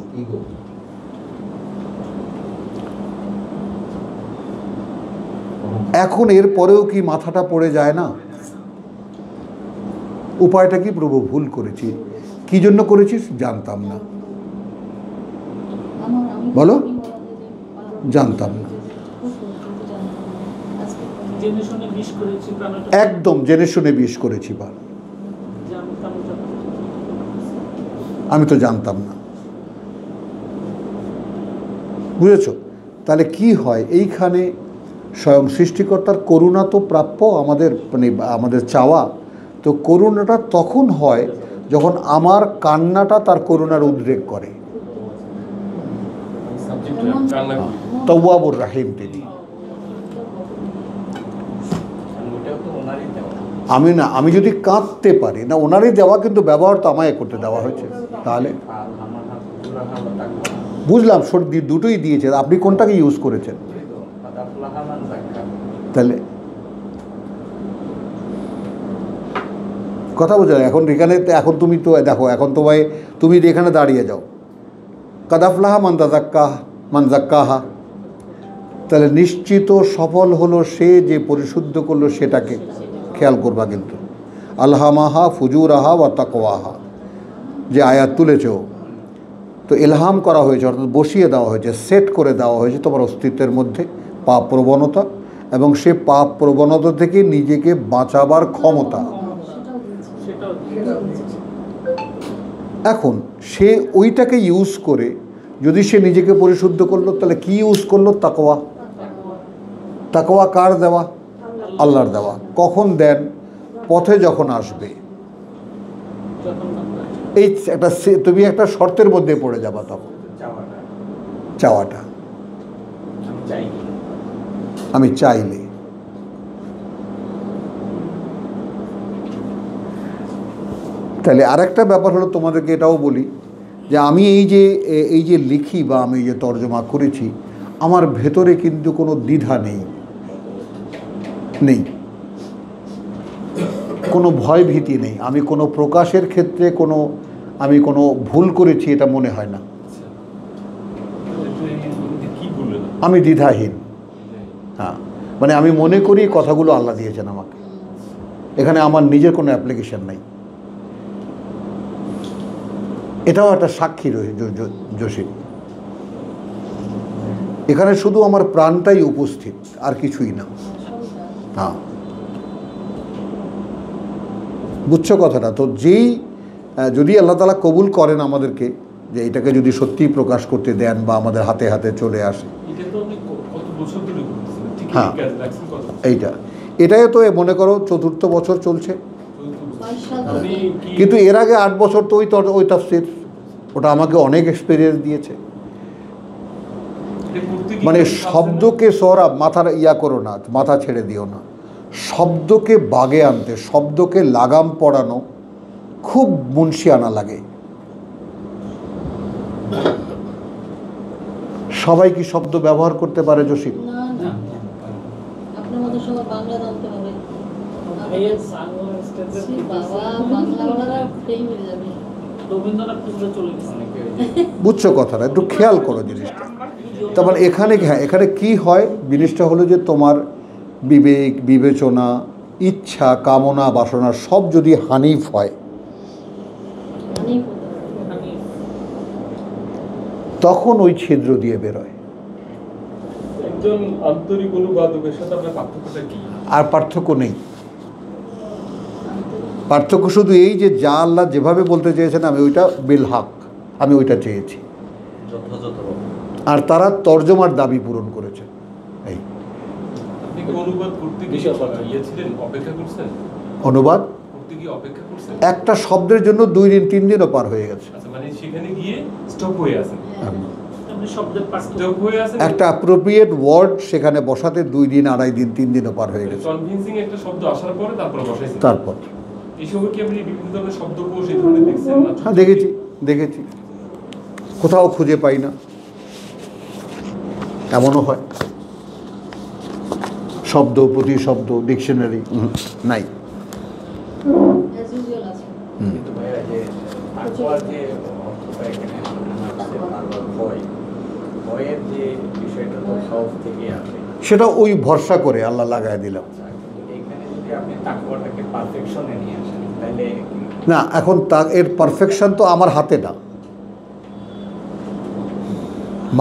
এখন এর পরেও কি মাথাটা পড়ে যায় না? উপায়টা কি? প্রভু ভুল করেছি, কি জন্য করেছিস জানতাম না, বলো? জানতাম না, জেনে শুনে বিষ করেছি, প্রাণটা একদম জেনে শুনে বিষ করেছি, বা জানতাম যখন। আমি তো জানতাম না। বুঝেছো? তাহলে কি হয় এইখানে? স্বয়ং সৃষ্টিকর্তার করুণা তো প্রাপ্য আমাদের, মানে আমাদের চাওয়া। তো করুণাটা তখন হয় যখন আমার কান্নাটা তার করুণার উদ্রেক করে। কান্না করি। তওয়াবুর রাহিম তিনি। ওটাও তো ওনারই দেওয়া। আমি না, আমি যদি কাঁদতে পারি না, ওনারই দেওয়া, কিন্তু ব্যবহার তো আমায় করতে দেওয়া হয়েছে। তাহলে বুঝলাম, সর্দি দুটোই দিয়েছে, আপনি কোনটাকে ইউজ করেছেন? তাহলে কথা বোঝা যায়। এখন এখানে এখন তুমি তো দেখো, এখন তোমায় তুমি এখানে দাঁড়িয়ে যাও, কাদাফলাহা মান জাক্কাহা, তাহলে নিশ্চিত সফল হলো সে যে পরিশুদ্ধ করলো সেটাকে। খেয়াল করবা কিন্তু, আলহামাহা ফুজুরাহা ওয়া তাকওয়াহা যে আয়াত তুলেছো, তো ইলহাম করা হয়েছে, অর্থাৎ বসিয়ে দেওয়া হয়েছে, সেট করে দেওয়া হয়েছে তোমার অস্তিত্বের মধ্যে পাপ প্রবণতা, এবং সে পাপ প্রবণতা থেকে নিজেকে বাঁচাবার ক্ষমতা। এখন সে ওইটাকে ইউজ করে যদি সে নিজেকে পরিশুদ্ধ করলো, তাহলে কি ইউজ করলো? তাকওয়া। তাকওয়া কার দেওয়া? আল্লাহর দেওয়া। কখন দেন? পথে যখন আসবে। এই একটা তুমি একটা শর্তের মধ্যে পড়ে যাবা তখন, চাওয়াটা আমি চাইলে। তাহলে আরেকটা ব্যাপার হলো, তোমাদেরকে এটাও বলি যে আমি এই যে লিখি বা আমি যে তর্জমা করেছি, আমার ভেতরে কিন্তু কোনো দ্বিধা নেই, কোনো ভয় ভীতি নেই। আমি কোনো প্রকাশের ক্ষেত্রে আমি কোনো ভুল করেছি এটা মনে হয় না। আমি দ্বিধাহীন। হ্যাঁ, মানে আমি মনে করি কথাগুলো আল্লাহ দিয়েছেন আমাকে, এখানে আমার নিজের কোনো অ্যাপ্লিকেশন নাই। এটাও একটা সাক্ষী রয়েছে জসিম, এখানে শুধু আমার প্রাণটাই উপস্থিত, আর কিছুই না। হ্যাঁ, বুঝছো কথাটা? তো যদি আল্লাহ তাআলা কবুল করেন আমাদেরকে, যে এটাকে যদি সত্যিই প্রকাশ করতে দেন বা আমাদের হাতে হাতে চলে আসে, হ্যাঁ এটাই তো মনে করো 4th বছর চলছে, কিন্তু এর আগে 8 বছর তো ওই তাফসীর, ওটা আমাকে অনেক এক্সপিরিয়েন্স দিয়েছে। মানে শব্দকে সরাব, মাথার করো না, মাথা ছেড়ে দিও না, শব্দকে বাগে আনতে, শব্দকে লাগাম পড়ানো খুব মুন্সিয়ানা লাগে। সবাই কি শব্দ ব্যবহার করতে পারে জসিম? আপনার মতো সবার বাংলা জানতে হবে। বুঝছো কথাটা? একটু খেয়াল করো জিনিসটা। তারপর এখানে কি হয়? জিনিসটা হলো যে তোমার বিবেক, বিবেচনা, ইচ্ছা, কামনা, বাসনা সব যদি হানিফ হয়, তখন ওই ছিদ্র দিয়ে বেরোয়। একজন আন্তরিক অনুবাদকের সাথে আপনার পার্থক্যটা কি? আর পার্থক্য নেই। পার্থক্য শুধু এই যে যা আল্লাহ যেভাবে বলতে চেয়েছেন আমি ওইটা বিল হক, আমি ওইটা চেয়েছি, আর তারা তর্জমার দাবি পূরণ করেছে। এই আপনি কি অনুবাদ করতে গিয়েছিলেন, অপেক্ষা করছেন? অনুবাদ করতে গিয়ে অপেক্ষা করছেন? একটা শব্দের জন্য 2 দিন 3 দিনও পার হয়ে গেছে। আচ্ছা, মানে সেখানে গিয়ে স্টপ হয়ে আছেন, স্টপ হয়ে আছেন। একটা অ্যাপ্রোপ্রিয়েট ওয়ার্ড সেখানে বসাতে 2 দিন, 2.5 দিন, 3 দিনও পার হয়ে গেছে। কনভিন্সিং একটা শব্দ আসার পরে তারপর বসাইছেন। তারপর এই সময় কি আপনি বিভিন্ন ধরনের শব্দকোষ এই ধরনের দেখছেন? হ্যাঁ দেখেছি, কোথাও খুঁজে পাই না, এমনও হয়। শব্দ, প্রতিশব্দ, ডিকশনারি নাই। কিন্তু ভাইয়া যে তাকওয়ার যে অর্থটা এখানে আসছে, ভয়, ভয়ের যে বিষয়টা তো সব থেকে আসে। সেটা ওই ভরসা করে আল্লাহ লাগাই দিলাম। এখানে যদি আপনি তাকওয়াটাকে পারফেকশনে নিয়ে আসেন তাহলে না, এখন এর পারফেকশন তো আমার হাতে না।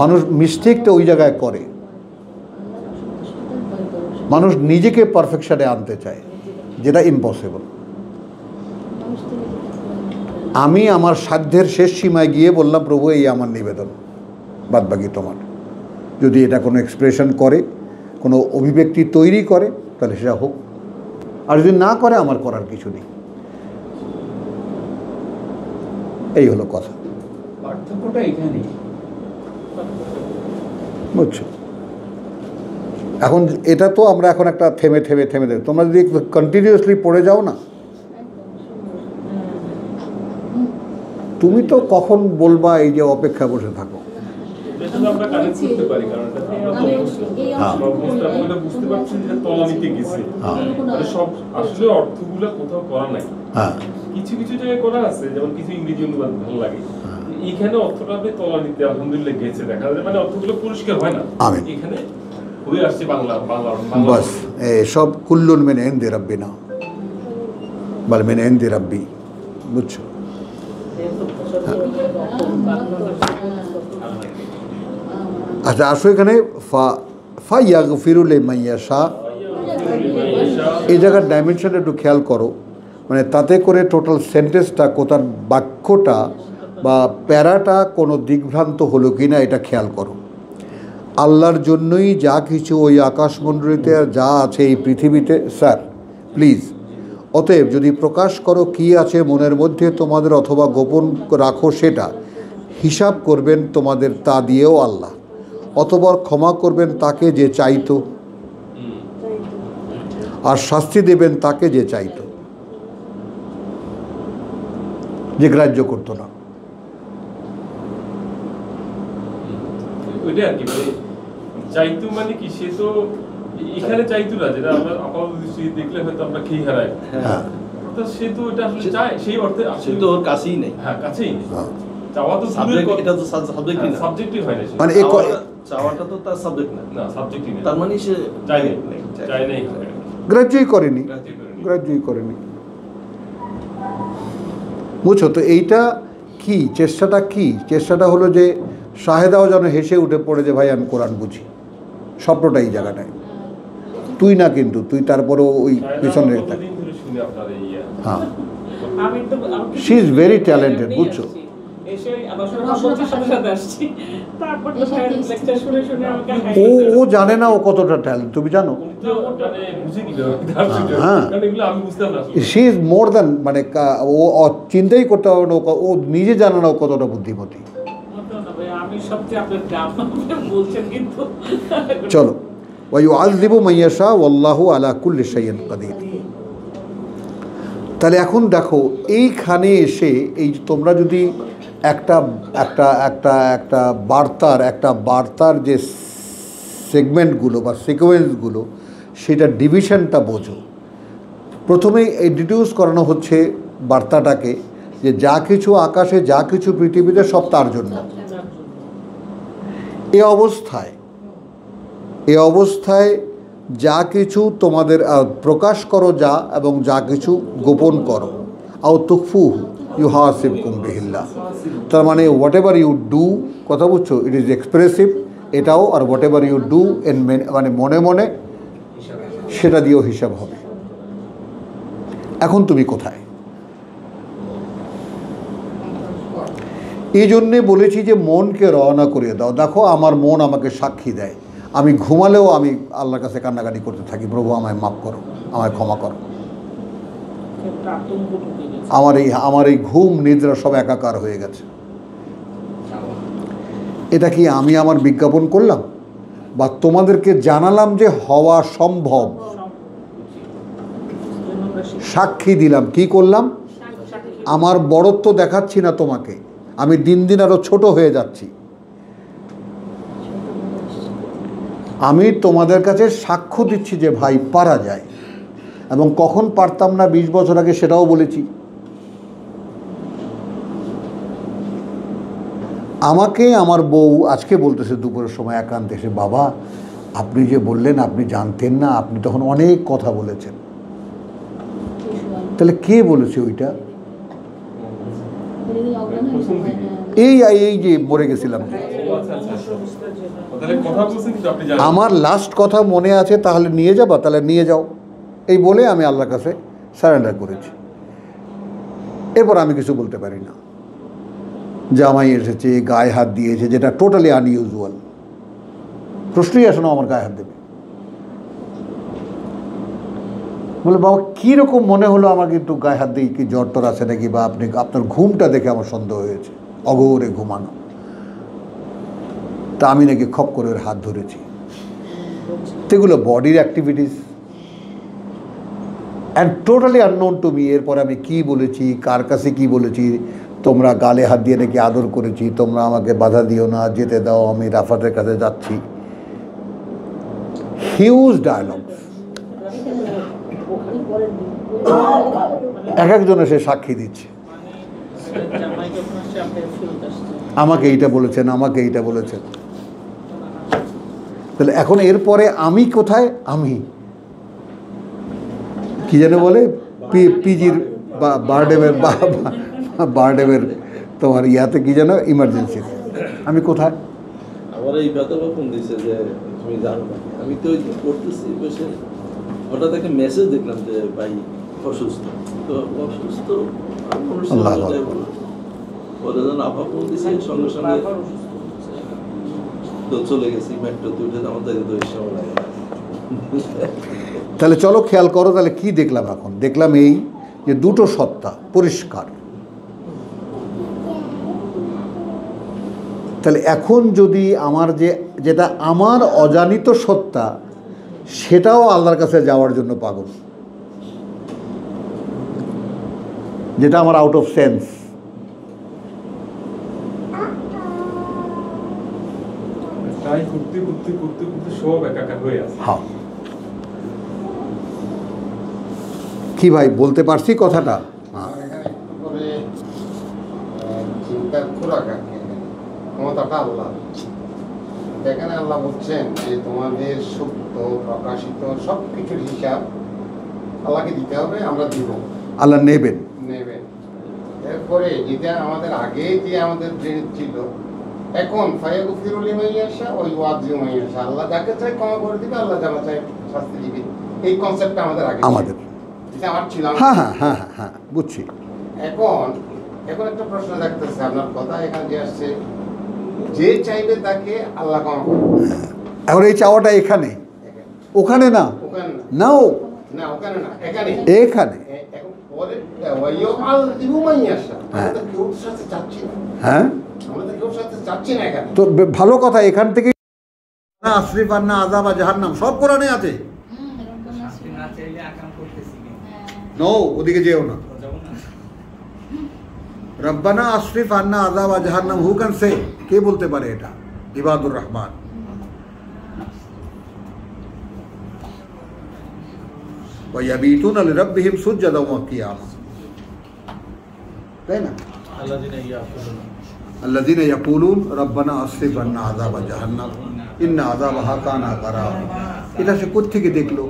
মানুষ মিস্টেকটা ওই জায়গায় করে, মানুষ নিজেকে পারফেকশনে আনতে চায়, যেটা ইম্পসিবল। আমি আমার সাধ্যের শেষ সীমায় গিয়ে বললাম, প্রভু এই আমার নিবেদন, বাদবাকি তোমার। যদি এটা কোনো এক্সপ্রেশন করে, কোনো অভিব্যক্তি তৈরি করে, তাহলে সেটা হোক, আর যদি না করে আমার করার কিছু নেই। এই হলো কথা, পার্থক্যটা এখানেই। বুঝছো? এখন এটা তো আমরা এখন একটা থেমে থেমে থেমে দেব। তোমরা যদি কন্টিনিউয়াসলি পড়ে যাও না, তুমি তো কখন বলবা এই যে অপেক্ষা বসে থাকো। এটা তো আমরা কানেক্ট করতে পারি, কারণ এটা আমরা তো আমরা বুঝতে পারছি যে তলানিতে গেছে। মানে সব আসলে অর্থগুলো কোথাও করা নাই, হ্যাঁ, কিছু কিছু জায়গায় করা আছে, যেমন কিছু ইংরেজি অনুবাদ ভালো লাগে। এখানে অর্থটা আপনি তলানিতে আলহামদুলিল্লাহ গেছে, দেখা যায় মানে অর্থগুলো পরিষ্কার হয় না, আমিন। এখানে হয়ে আসছে বাংলা বাংলা বাস সব কুল্লুন মেনে এনদে রাব্বি না, বল মেনে এনদে রাব্বি, বুঝছো? আচ্ছা, আসো এখানে ফা ইয়াগফিরু লিমান ইয়াশা, এই জায়গার ডাইমেনশনটা একটু খেয়াল করো। মানে তাতে করে টোটাল সেন্টেন্সটা, কোথার বাক্যটা বা প্যারাটা কোনো দিকভ্রান্ত হলো কি না এটা খেয়াল করো। আল্লাহর জন্যই যা কিছু ওই আকাশমণ্ডলীতে আর যা আছে এই পৃথিবীতে, স্যার প্লিজ, অতএব যদি প্রকাশ করো কি আছে মনের মধ্যে তোমাদের অথবা গোপন রাখো সেটা, হিসাব করবেন তোমাদের তা দিয়েও আল্লাহ, অতবার ক্ষমা করবেন তাকে যে চাইতো, আর শাস্তি দেবেন তাকে যে চাইতো, যে গ্রাহ্য করতো না। ওইটা আর কি, মানে চাইতু মানে কি, সে তো এখানে চাইতু না, যেটা আমরা আপাতত দৃষ্টি দেখলে হয়তো আমরা খেয়ে হারাই, হ্যাঁ, অর্থাৎ সে তো এটা আসলে চায়, সেই অর্থে সে আসলে তো ওর কাছেই নেই। হ্যাঁ কাছেই নেই। হ্যাঁ। চাওয়া তো সাবজেক্ট, এটা তো সাবজেক্টই না, সাবজেক্টই হয় না, সে মানে চাওয়াটা তো তার সাবজেক্ট না, না সাবজেক্টই না, তার মানে সে চাই নেই, চাই নেই, গ্রাহ্যই করেনি, গ্রাহ্যই করেনি। বুঝছো তো? এইটা কি চেষ্টাটা, কি চেষ্টাটা হলো যে শাহেদাও যেন হেসে উঠে পড়ে যে ভাই আমি কোরআন বুঝি, স্বপ্নটা এই জায়গাটায়। তুই না, কিন্তু তুই তারপরেও ওই পিছনে থাক। কতদিন ধরে শুনে আপনার এই হ্যাঁ, আমি তো She is very talented, বুঝছো? এসে আবার সবার সাথে সাথে আসছি, তারপর তো লেকচার শুনে শুনে আমাকে ও জানে না ও কতটা ট্যালেন্ট, তুমি জানো? উনি তো মানে বুঝে কি দেবে, হ্যাঁ। কারণ এগুলো আমি বুঝতাম না আসলে। শি ইজ মোর দ্যান, মানে ও চিন্তাই করতে পারবে না ও নিজে জানে না ও কতটা বুদ্ধিমতী। আমি সবচেয়ে আপনার গ্রাম বলছেন কিন্তু চলো, ওয়ায়ুআযযিবু মান ইয়াশা ওয়াল্লাহু আলা কুল্লি শাইইন কাদির। তাহলে এখন দেখো, এইখানে এসে এই যে তোমরা যদি একটা একটা একটা একটা বার্তার যে সেগমেন্টগুলো বা সিকোয়েন্সগুলো, সেটা ডিভিশনটা বোঝো। প্রথমেই এই ডিডিউস করানো হচ্ছে বার্তাটাকে, যে যা কিছু আকাশে, যা কিছু পৃথিবীতে সব তার জন্য। এ অবস্থায় যা কিছু তোমাদের প্রকাশ করো যা, এবং যা কিছু গোপন করো, আও তুখফুহু ইউহাসিবকুম বিহিল্লাহ। তার মানে হোয়াট এভার ইউ ডু, কথা বুঝছো, ইট ইজ এক্সপ্রেসিভ এটাও, আর whatever you do and মানে মনে মনে, সেটা দিয়েও হিসাব হবে। এখন তুমি কোথায়? এই জন্যে বলেছি যে মনকে রওনা করিয়ে দাও। দেখো, আমার মন আমাকে সাক্ষী দেয়, আমি ঘুমালেও আমি আল্লাহর কাছে কান্নাকাটি করতে থাকি, প্রভু আমায় মাফ করো, আমায় ক্ষমা করো। আমার এই ঘুম নিদ্রা সব একাকার হয়ে গেছে। এটা কি আমি আমার বিজ্ঞাপন করলাম, বা তোমাদেরকে জানালাম যে হওয়া সম্ভব, সাক্ষী দিলাম। কি করলাম? আমার বড়ত্ব দেখাচ্ছি না তোমাকে, আমি দিন দিন আরো ছোট হয়ে যাচ্ছি। আমি তোমাদের কাছে সাক্ষ্য দিচ্ছি যে ভাই পারা যায়, এবং কখন পারতাম না 20 বছর আগে সেটাও বলেছি। আমাকে আমার বউ আজকে বলতেছে দুপুরের সময় একান্তে এসে, বাবা আপনি যে বললেন আপনি জানতেন না, আপনি তখন অনেক কথা বলেছেন, তাহলে কে বলেছে ওইটা? এই এই যে মরে গেছিলাম যে, তাহলে কথা বলছেন কিন্তু আপনি জানেন। আমার লাস্ট কথা মনে আছে, তাহলে নিয়ে যাবা, তাহলে নিয়ে যাও, এই বলে আমি আল্লাহর কাছে সারেন্ডার করেছি। এরপর আমি কিছু বলতে পারি না। জামাই এসেছে, গায়ে হাত দিয়েছে, যেটা টোটালি আনইউজুয়াল, প্রশ্নই আসে না আমার গায়ে হাত দেবে। বলে বাবা কীরকম মনে হলো আমার, কিন্তু গায়ে হাত দিয়ে কি জ্বর টর আছে নাকি, বা আপনি আপনার ঘুমটা দেখে আমার সন্দেহ হয়েছে, অগোরে ঘুমানো। তা আমি নাকি খপ করে ওর হাত ধরেছি। সেগুলো বডির activities and totally unknown to me. এরপরে আমি কি বলেছি, কার কাছে কি বলেছি, তোমরা গালে হাত দিয়ে নাকি আদর করেছি, তোমরা আমাকে বাধা দিও না, যেতে দাও, আমি রাফাতের কাছে যাচ্ছি। হিউজ ডায়ালগ, এক একজনে সে সাক্ষী দিচ্ছে, জামাই যখন আসছে আপনি ফেরত আসছে। আমাকে এইটা বলেছেন, আমাকে এইটা বলেছেন। তাহলে এখন এরপরে আমি কোথায়? আমি কি যেন বলে পিজির বা বারডেমের বারডেমের তোমার ইয়াতে কি যেন ইমার্জেন্সি, আমি কোথায়? আমার এই বেতনও ফোন দিয়েছে যে তুমি জানো না, আমি তো ওই করতেছি বসে, হঠাৎ একটা মেসেজ দেখলাম যে ভাই অসুস্থ। তো অসুস্থ আল্লাহ পরে যখন আপা ফোন দিয়েছে সঙ্গে সঙ্গে তো চলে গেছি মেট্রোতে উঠে, আমার তাকে তো সময় লাগে। তাহলে চলো খেয়াল করো, তাহলে কি দেখলাম এখন? দেখলাম এই যে দুটো সত্তা পরিষ্কার। তাহলে এখন যদি আমার যেটা আমার অজানিত সত্তা, সেটাও আল্লাহর কাছে যাওয়ার জন্য পাগল, যেটা আমার আউট অফ সেন্স, তাই করতে করতে করতে করতে সব একাকার হয়ে আছে। হ্যাঁ কি ভাই বলতে পারছি কথাটা? হ্যাঁ চিন্তার খোরাক ক্ষমতাটা আল্লাহ। এখানে আল্লাহ বলছেন যে তোমাদের সুপ্ত প্রকাশিত সব কিছুর হিসাব আল্লাহকে দিতে হবে, আমরা দিব, আল্লাহ নেবেন। এরপরে যেটা আমাদের আগে যে আমাদের ব্রেন ছিল, এখন ফায়াগুফিরুল মাইয়াশা ওই ওয়াজিউ মাইয়াশা, আল্লাহ যাকে চাই ক্ষমা করে দিবে, আল্লাহ যাকে চাই শাস্তি দিবে। এই কনসেপ্টটা আমাদের আগে আমাদের যেটা আমার ছিল। হ্যাঁ হ্যাঁ হ্যাঁ হ্যাঁ বুঝছি। এখন একটা প্রশ্ন দেখতেছে আপনার কথা এখানে যে আসছে, যে চাইবে তাকে আল্লাহ ক্ষমা করবে। এখন এই চাওয়াটা এখানে, ওখানে না, ওখানে নাও না, ওখানে না, এখানে এখানে। এখন পরে ওয়াইও আল দিবু মাইয়াশা, আমরা তো কেউ সাথে চাচ্ছি না। হ্যাঁ আমরা তো কেউ সাথে চাচ্ছি না এখানে। তো ভালো কথা, এখান থেকে না আসরিফ আন্না আযাব জাহান্নাম সব কোরআনে আছে। শাস্তি না চাইলে আকাম করতেছি কি? নো, ওদিকে যেও না। রব্বানা আসরিফ আন্না আযাব জাহান্নাম, হু ক্যান সে? কে বলতে পারে এটা? ইবাদুর রহমান। ওয়া ইয়াবিতুনা লিরাব্বিহিম সুজদান ওয়া কিয়ামা, তাই না? আল্লাযীনা ইয়াকুলুন রব্বানা আসরিফ আন্না আযাব জাহান্নাম ইন্না আযাবাহা কানা গারামা। এটা সে কোত্থেকে দেখলো?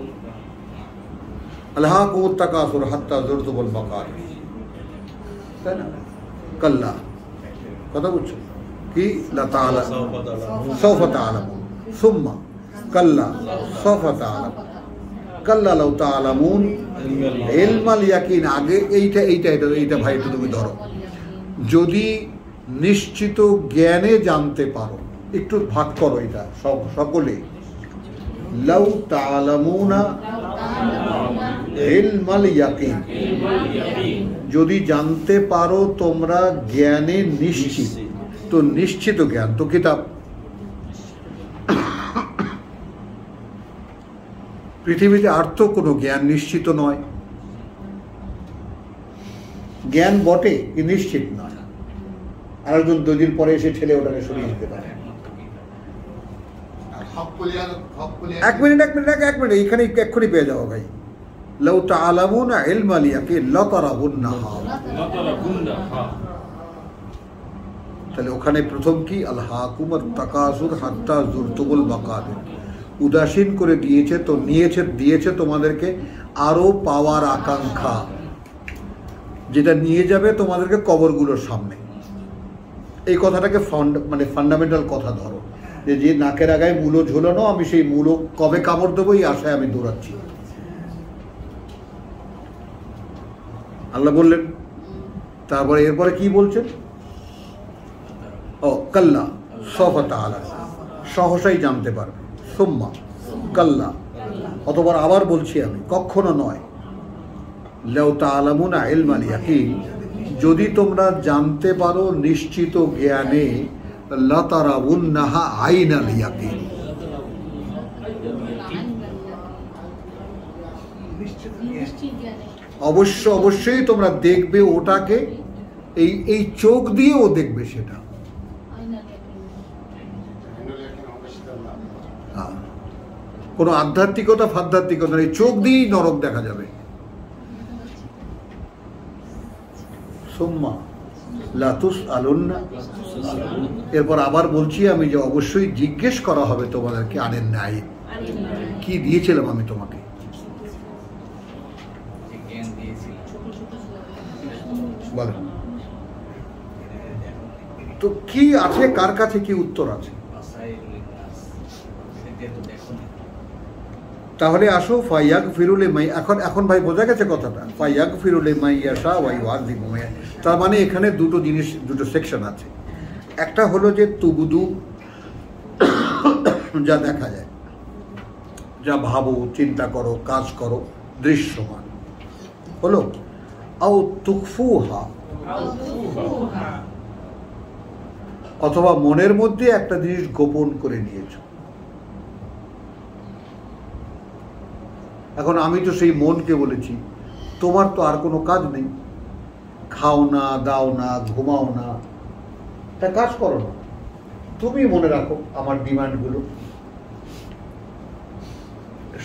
আলহাকুমুত তাকাসুর হাত্তা যুরতুমুল মাকাবির, তাই না? কাল্লা, কথা বুঝছো কি? লা তাআলা সাওফা তাআলামুন সুম্মা কাল্লা সাওফা তাআলামুন কাল্লা লাউ তাআলামুন ইলমাল ইয়াকিন। আগে এইটা ভাই একটু তুমি ধরো। যদি নিশ্চিত জ্ঞানে জানতে পারো, একটু ভাগ করো এটা সকলে, লাউ তাআলামুনা ইলমাল ইয়াকিন, যদি জানতে পারো তোমরা জ্ঞানে নিশ্চিত, তো নিশ্চিত জ্ঞান তো কিতাব। পৃথিবীতে আর তো কোনো জ্ঞান নিশ্চিত নয়। জ্ঞান বটে কি নিশ্চিত নয়। আরেকজন 2 দিন পরে এসে ঠেলে ওটাকে সরিয়ে দিতে পারে। এক মিনিট এখানে এক্ষুনি পেয়ে যাবো ভাই। লাউ তাআলামুনা ইলমাল ইয়াকিন লাতারাবুন্নাহা, তাহলে ওখানে প্রথম কি? আলহাকুমুত তাকাসুর হাত্তা যুরতুমুল মাকাবির। উদাসীন করে দিয়েছে, তো দিয়েছে তোমাদেরকে আরো পাওয়ার আকাঙ্ক্ষা, যেটা নিয়ে যাবে তোমাদেরকে কবরগুলোর সামনে। এই কথাটাকে ফান্ডামেন্টাল কথা ধরো, যে নাকের আগায় মূলো ঝোলানো, আমি সেই মূলো কবে কামড় দেবো এই আশায় আমি দৌড়াচ্ছি। আল্লাহ বললেন, তারপরে এরপরে কি বলছেন? ও কাল্লা সফা তাআলা, সহসাই জানতে পারবে। সুম্মা কাল্লা, অতবার আবার বলছি আমি, কখনো নয়। লাউ তাআলামুনা ইলমাল ইয়াকিন, যদি তোমরা জানতে পারো নিশ্চিত জ্ঞানে, লাতারাউন্নাহা আইনাল ইয়াকিন, অবশ্যই তোমরা দেখবে ওটাকে, এই চোখ দিয়েও দেখবে সেটা। কোনো আধ্যাত্মিকতা ফাধ্যাত্মিকতা, এই চোখ দিয়েই নরক দেখা যাবে। সুম্মা লা তুসআলুন্না, এরপর আবার বলছি আমি যে অবশ্যই জিজ্ঞেস করা হবে তোমাদেরকে আনেন নাই, কি দিয়েছিলাম আমি তোমাকে। বলেন তো কি আছে, কার কাছে কি উত্তর আছে? তাহলে আসো, ফাইয়াক ফিরুলে মাই, এখন ভাই বোঝা গেছে কথাটা, ফাইয়াক ফিরুলে মাইয়াশা ওয়া ইউআযিবু মাইয়া। তার মানে এখানে দুটো সেকশন আছে। একটা হলো যে তুবুদু, যা দেখা যায়, যা ভাবো, চিন্তা করো, কাজ করো, দৃশ্যমান হলো। আও তুকফুহা, অথবা মনের মধ্যে একটা জিনিস গোপন করে নিয়েছো। এখন আমি তো সেই মনকে বলেছি, তোমার তো আর কোনো কাজ নেই, খাও না, দাও না, ঘুমাও না, তা কাজ করো না, তুমি মনে রাখো আমার ডিমান্ডগুলো।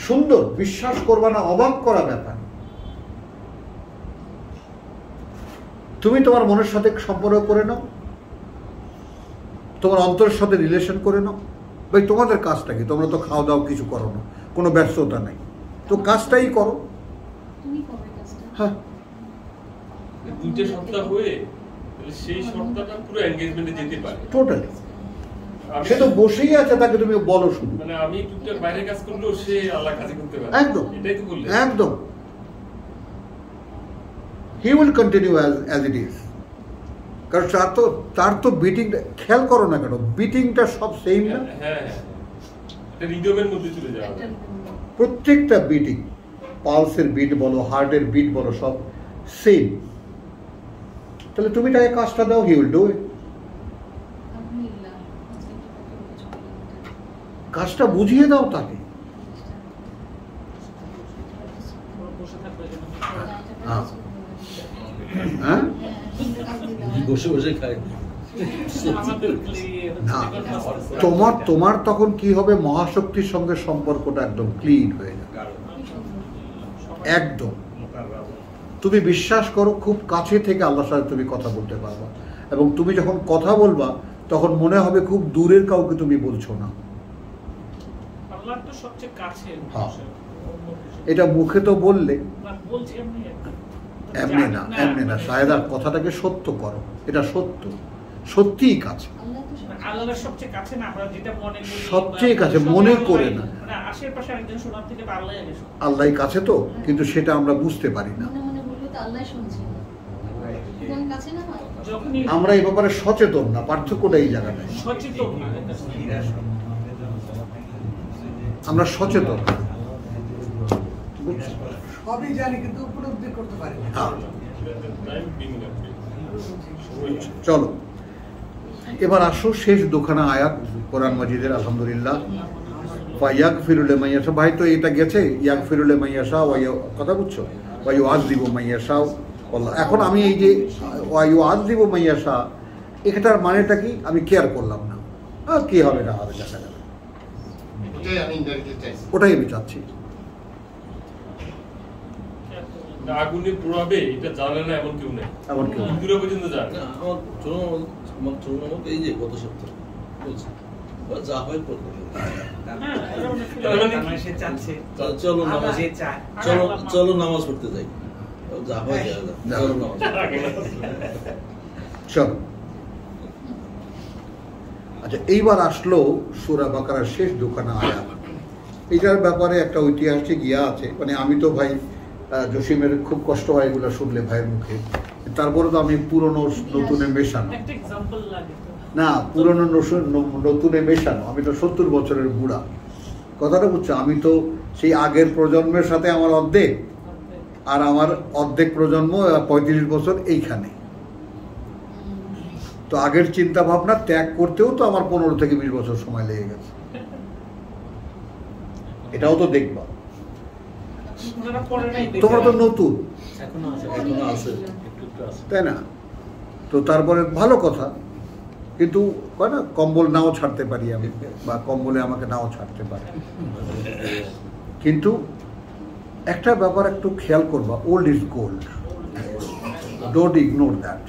সুন্দর, বিশ্বাস করবা না, অবাক করা ব্যাপার। তুমি তোমার মনের সাথে সম্পর্ক করে নাও, তোমার অন্তরের সাথে রিলেশন করে নাও। ভাই তোমাদের কাজটা কি? তোমরা তো খাওয়া দাওয়া কিছু করো না, কোনো ব্যস্ততা নেই, তো কাজটাই করো। হ্যাঁ, দুইটা সপ্তাহ হয়ে সেই সপ্তাহটা পুরো এনগেজমেন্টে যেতে পারে টোটালি। সে তো বসেই আছে, তাকে তুমি বলো শুধু, মানে আমি টুকটাক বাইরে কাজ করলেও সে আল্লাহ কাজে করতে পারে। একদম, এটাই তো বললে, একদম। He will continue as it is. কারণ তার তো বিটিংটা খেয়াল করো না কেন, বিটিংটা সব সেম না? হ্যাঁ, এটা রিদমের মধ্যে চলে যাওয়া, প্রত্যেকটা বিটিং, পালসের বিট বলো, হার্টের বিট বলো, সব সেম। তাহলে তুমি তাকে কাজটা দাও, হি উইল ডু ইট। কাজটা বুঝিয়ে দাও তাকে। হ্যাঁ, বসে বসে খাই না, তোমার তখন কি হবে, মহাশক্তির সঙ্গে সম্পর্কটা একদম ক্লিন হয়ে যাবে, একদম। তুমি বিশ্বাস করো, খুব কাছে থেকে আল্লাহর সাথে তুমি কথা বলতে পারবা, এবং তুমি যখন কথা বলবা তখন মনে হবে খুব দূরের কাউকে তুমি বলছো না। আল্লাহ তো সবচেয়ে কাছে। হ্যাঁ, এটা মুখে তো বললে, বলছি এমনি না শায়দার কথাটাকে সত্য করো, এটা সত্য, সত্যিই কাছে, আল্লাহর সবচেয়ে কাছে না, আমরা যেটা মনে করি সবচেয়ে কাছে মনে করে না, মানে আশেপাশে একজন শোনার থেকে আল্লাহই আগে শোনে। আল্লাহই কাছে তো, কিন্তু সেটা আমরা বুঝতে পারি না। আমরা এই ব্যাপারে সচেতন না, পার্থক্যটা এই জায়গাটায়। সচেতন না, আমরা সচেতন, সবই জানি কিন্তু উপলব্ধি করতে পারি না। হ্যাঁ, চলো এবার আসো শেষ দুখানা আয়াত কোরআন মাজিদের, আলহামদুলিল্লাহ। ইয়াক ফিরুলে মাইয়াশা, ভাই তো এটা গেছে, ইয়াক ফিরুলে মাইয়াশা, কথা বুঝছো, ওয়াইউ আযিব মাইয়াশা। এখন আমি এই যে ওয়াইউ আযিব মাইয়াশা, এটার মানেটা কি আমি কেয়ার করলাম না, কি হবে না হবে দেখা যাবে, ওটাই আমি চাচ্ছি। আগুনে পোড়াবে এটা জানে না এমন কেউ নেই, এমন কেউ দূরে পর্যন্ত জানে। আমার এই যে গত সপ্তাহে বলছি যা হয় করবে। তার মানে সে চাচ্ছে, চলো নামাজ, সে চায়। চলো নামাজ পড়তে যাই, যা হয় দেখা যাক। চলো নামাজ চলো। আচ্ছা, এইবার আসলো সূরা বাকারার শেষ দুখানা আয়াত। এটার ব্যাপারে একটা ঐতিহাসিক ইয়া আছে, মানে আমি তো ভাই জসিমের খুব কষ্ট হয় এগুলো শুনলে ভাইয়ের মুখে, তারপরে তো আমি পুরনো নতুনে মেশানো একটা এক্সাম্পল লাগে তো। না, পুরনো নতুনে মেশানো, আমি তো 70 বছরের বুড়া। কথাটা বুঝছো, আমি তো সেই আগের প্রজন্মের সাথে আমার অর্ধেক, আর আমার অর্ধেক প্রজন্ম 35 বছর এইখানে। তো আগের চিন্তা ভাবনা ত্যাগ করতেও তো আমার 15 থেকে 20 বছর সময় লেগে গেছে। এটাও তো দেখবা, ওনারা পড়ে নাই দেখে। তোমরা তো নতুন, এখনো আছে, এখনো আছে, একটু একটু আছে। তাই না? তো তারপরে ভালো কথা, কিন্তু কয় না কম্বল নাও ছাড়তে পারি আমি, বা কম্বলে আমাকে নাও ছাড়তে পারে। কিন্তু একটা ব্যাপার একটু খেয়াল করবা, old is gold, don't ignore that.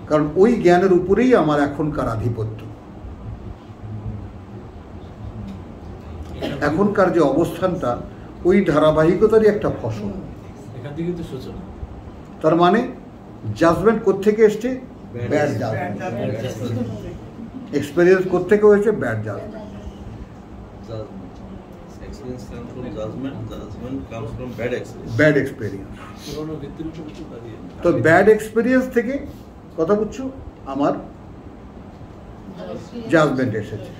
কারণ ওই জ্ঞানের উপরেই আমার এখনকার আধিপত্য। এখনকার যে অবস্থানটা ওই ধারাবাহিকতারই একটা ফসল। এখান থেকে তো সূচনা। তার মানে জাজমেন্ট কোত্থেকে এসছে? Bad judgement. এক্সপেরিয়েন্স কোত্থেকে হয়েছে? Bad judgment. Experience comes from judgment, judgment comes from bad experience. Bad experience. পুরোনো ভিত্তির উপর তো দাঁড়িয়ে। তো ব্যাড এক্সপেরিয়েন্স থেকে কথা বুঝছো আমার জাজমেন্ট এসেছে।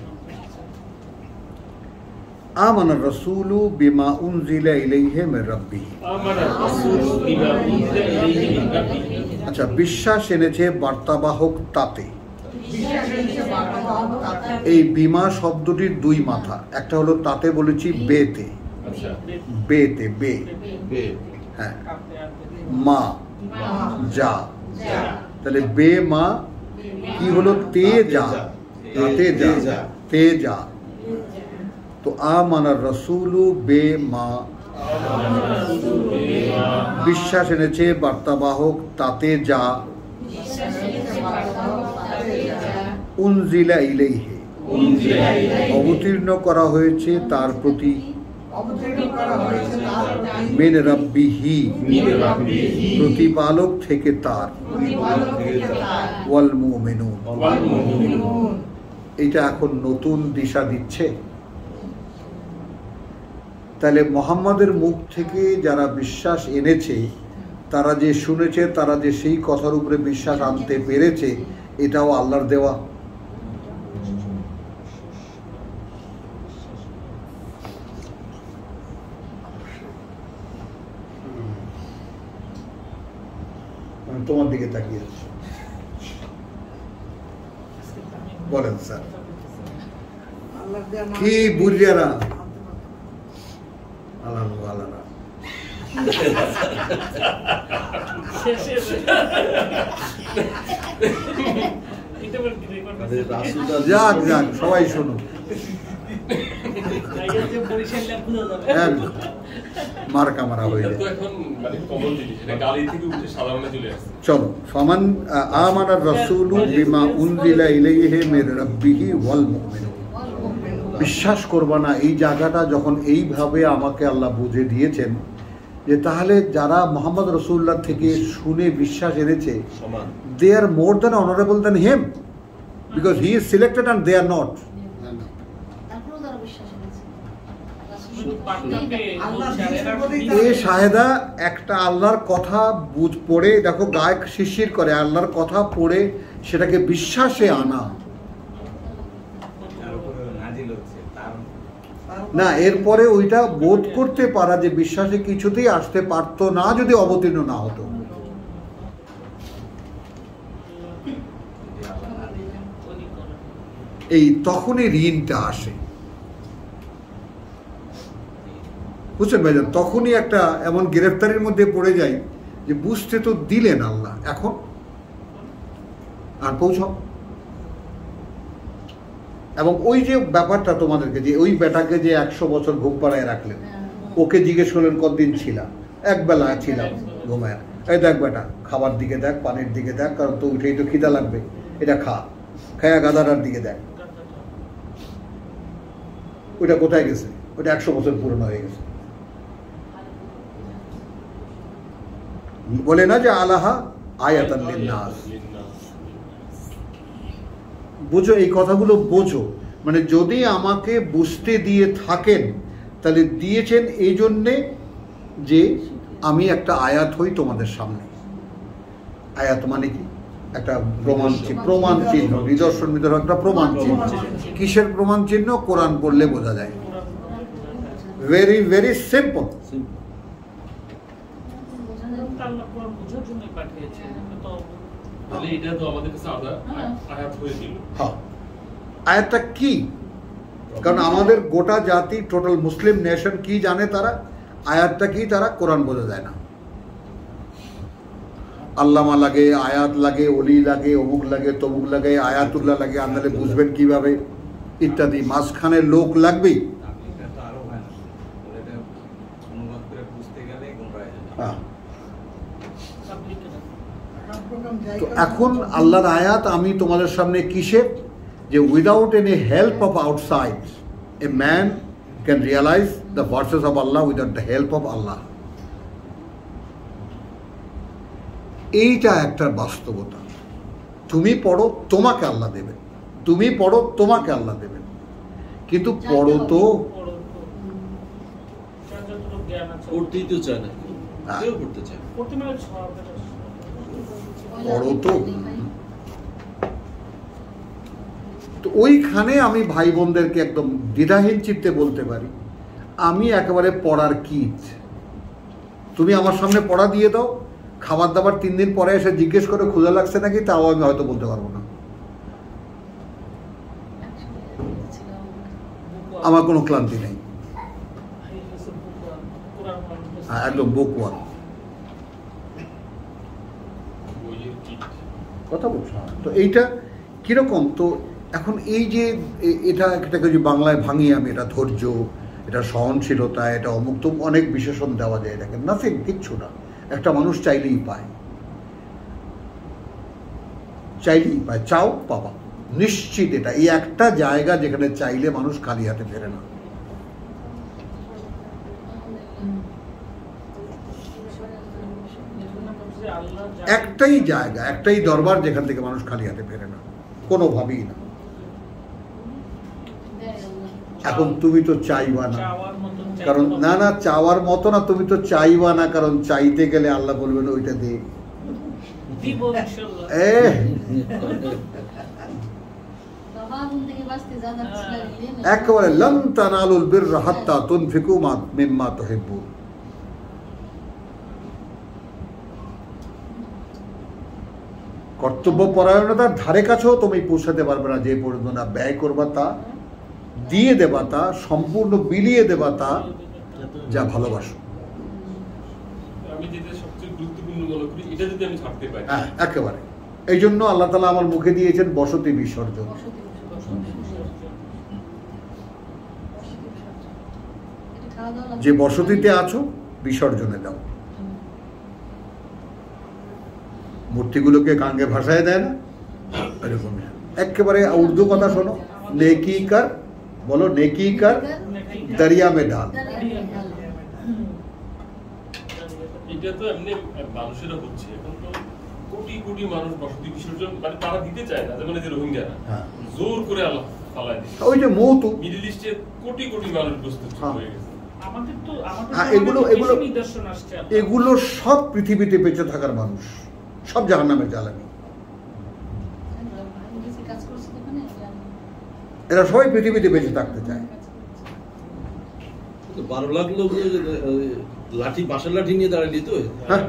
আমানা রাসূলু বিমা উনজিলা ইলাইহি মির রাব্বিহি। আমানা রাসূলু বিমা উনজিলা ইলাইহি মিন রাব্বিহি। আচ্ছা, বিশ্বাস এনেছে বার্তাবাহক তাতে। এই বিমা শব্দটির দুই মাথা, একটা হলো তাতে বলেছি বেতে, আচ্ছা, বেতে বে, হ্যাঁ, মা যা, তাহলে বে মা কি হলো? তে যা, তাতে যা, তে যা। তো আমানার রাসূলু বে মা, বিশ্বাস এনেছে বার্তাবাহক তাতে যা, উনজিলা ইলাইহি, অবতীর্ণ করা হয়েছে তার প্রতি, মিন রাব্বিহি, প্রতিপালক থেকে তার, ওয়াল মুমিনুন। এটা এখন নতুন দিশা দিচ্ছে। তাহলে মুহাম্মাদের মুখ থেকে যারা বিশ্বাস এনেছে, তারা যে শুনেছে, তারা যে সেই কথার উপরে বিশ্বাস আনতে পেরেছে, এটাও আল্লাহর দেওয়া। তোমার দিকে তাকিয়ে আছে, বলেন স্যার কি বুঝিয়ারা আলাদা আলাদা যাক যাক, সবাই শোনো। মার কামারা হয়ে যায়। এখন মানে কমন জিনিস, এটা গালি থেকে উঠে সাধারণে চলে আসছে। চলো, ফামান আমানার রাসূলু বিমা উনজিলা ইলাইহি মির রাব্বিহি ওয়াল মুমিনুন। বিশ্বাস করবা না, এই জায়গাটা যখন এইভাবে আমাকে আল্লাহ বুঝে দিয়েছেন যে তাহলে যারা মুহাম্মদ রাসূলুল্লাহ থেকে শুনে বিশ্বাস এনেছে, they are more than honourable than him, because he is selected and they are not. এ শাহেদা একটা আল্লাহর কথা পড়ে দেখো, গায়ক শিরশির করে, আল্লাহর কথা পড়ে সেটাকে বিশ্বাসে আনা না, এরপরে ওইটা বোধ করতে পারা যে বিশ্বাসে কিছুতেই আসতে পারতো না যদি অবতীর্ণ না হতো। এই তখনই ঋণটা আসে, বুঝছেন ভাইজান? তখনই একটা এমন গ্রেফতারির মধ্যে পড়ে যায় যে বুঝতে তো দিলেন আল্লাহ, এখন আর পৌঁছাও। এবং ওই যে ব্যাপারটা তোমাদেরকে, যে ওই বেটাকে যে 100 বছর ঘুম পাড়ায় রাখলেন, ওকে জিজ্ঞেস করলেন কতদিন ছিলাম? একবেলা ছিলাম ঘুমায়। এই দেখ বেটা, খাবার দিকে দেখ, পানির দিকে দেখ, কারণ তো উঠেই তো খিদা লাগবে, এটা খা। খায়া গাদাটার দিকে দেয়, ওইটা কোথায় গেছে? ওইটা 100 বছর পুরনো হয়ে গেছে। বলে না যে আলাহা আয়াতান লিন্নাস। বুঝো, এই কথাগুলো বোঝো। মানে যদি আমাকে বুঝতে দিয়ে থাকেন তাহলে দিয়েছেন এই জন্যে যে আমি একটা আয়াত হই তোমাদের সামনে। আয়াত মানে কি? একটা প্রমাণ চিহ্ন, নিদর্শন ভিতরে একটা প্রমাণ চিহ্ন। কিসের প্রমাণ চিহ্ন? কোরআন পড়লে বোঝা যায়। Very very simple. এটা তো আমাদের কাছে আয়াত হয়ে ছিল। হ্যাঁ, আয়াতটা কি? কারণ আমাদের গোটা জাতি, টোটাল মুসলিম নেশন কি জানে? তারা আয়াতটা কি? তারা কোরআন বোঝা যায় না। আল্লামা লাগে, আয়াত লাগে, অলি লাগে, অমুক লাগে, তমুক লাগে, আয়াতুল্লাহ লাগে, আন্দালে বুঝবেন কিভাবে ইত্যাদি। মাঝখানে লোক লাগবেই। হ্যাঁ, তো এখন আল্লাহর আয়াত আমি তোমাদের সামনে কিসের? যে without any help of outside a man can realise the verses of Allah without the help of Allah. এইটা একটা বাস্তবতা। তুমি পড়ো, তোমাকে আল্লাহ দেবেন। তুমি পড়ো, তোমাকে আল্লাহ দেবেন। কিন্তু পড়ো তো, পড়তেই তো চায় না, কেউ পড়তে চায়। পড়ো তো। তো ওইখানে আমি ভাই বোনদেরকে একদম দ্বিধাহীন চিত্তে বলতে পারি, আমি একেবারে পড়ার কিট। তুমি আমার সামনে পড়া দিয়ে দাও, খাবার দাবার 3 দিন পরে এসে জিজ্ঞেস করে ক্ষুধা লাগছে নাকি, তাও আমি হয়তো বলতে পারবো না। আমার কোনো ক্লান্তি নেই, একদম বকওয়াল কথা বলছো। তো এইটা কিরকম? তো এখন এই যে এটাকে যে বাংলায় ভাঙি আমি, এটা ধৈর্য, এটা সহনশীলতা, এটা অমুক তো অনেক বিশেষণ দেওয়া যায় এটাকে। নাথিং, কিচ্ছু না। একটা মানুষ চাইলেই পায়, চাইলেই পায়। চাও পাবা, নিশ্চিত। এটা এই একটা জায়গা যেখানে চাইলে মানুষ খালি হাতে ফেরে না। একটাই জায়গা, একটাই দরবার যেখান থেকে মানুষ খালি হাতে ফেরে না, কোনোভাবেই না। এখন তুমি তো চাইবা না, কারণ না না চাওয়ার মতো না, তুমি তো চাইবা না, কারণ চাইতে গেলে আল্লাহ বলবেন ওইটা দে। একেবারে লান তানালুল বিররা হাত্তা তুনফিকু মিম্মা তুহিব্বুন। কর্তব্য পরায়ণতার ধারে কাছেও তুমি পৌঁছাতে পারবে না যে পর্যন্ত না ব্যয় করবা, তা দিয়ে দেবা, তা সম্পূর্ণ বিলিয়ে দেবা, তা যা ভালোবাসো। আমি যেটা সবচেয়ে গুরুত্বপূর্ণ মনে করি, এটা যদি আমি ছাড়তে পারি। হ্যাঁ, একেবারে। এই জন্য আল্লাহ তাআলা আমার মুখে দিয়েছেন বসতি বিসর্জন। যে বসতিতে আছো বিসর্জনে দাও। মূর্তিগুলোকে গাঙ্গে ভাসায় দেয় না, এরকম। একেবারে উর্দু কথা শোনো, নেকি কর, বলো নেকি কর দরিয়া মে ডাল। এটা তো এমনি মানুষেরা হচ্ছে, এখন তো কোটি কোটি মানুষ বসতি বিসর্জন মানে তারা দিতে চায় না, যেমন এই যে রোহিঙ্গারা জোর করে আল্লাহ ফালায় দিচ্ছে। ওই যে মৌত মিডল ইস্টে কোটি কোটি মানুষ প্রস্তুত হয়ে গেছে। এগুলো সব পৃথিবীতে বেঁচে থাকার মানুষ, সব জাহান্নামের জ্বালানি। এরা সবাই পৃথিবীতে বেঁচে থাকতে চায়। 12 লাখ লোক লাঠি, বাঁশের লাঠি নিয়ে দাঁড়ালি তো। হ্যাঁ,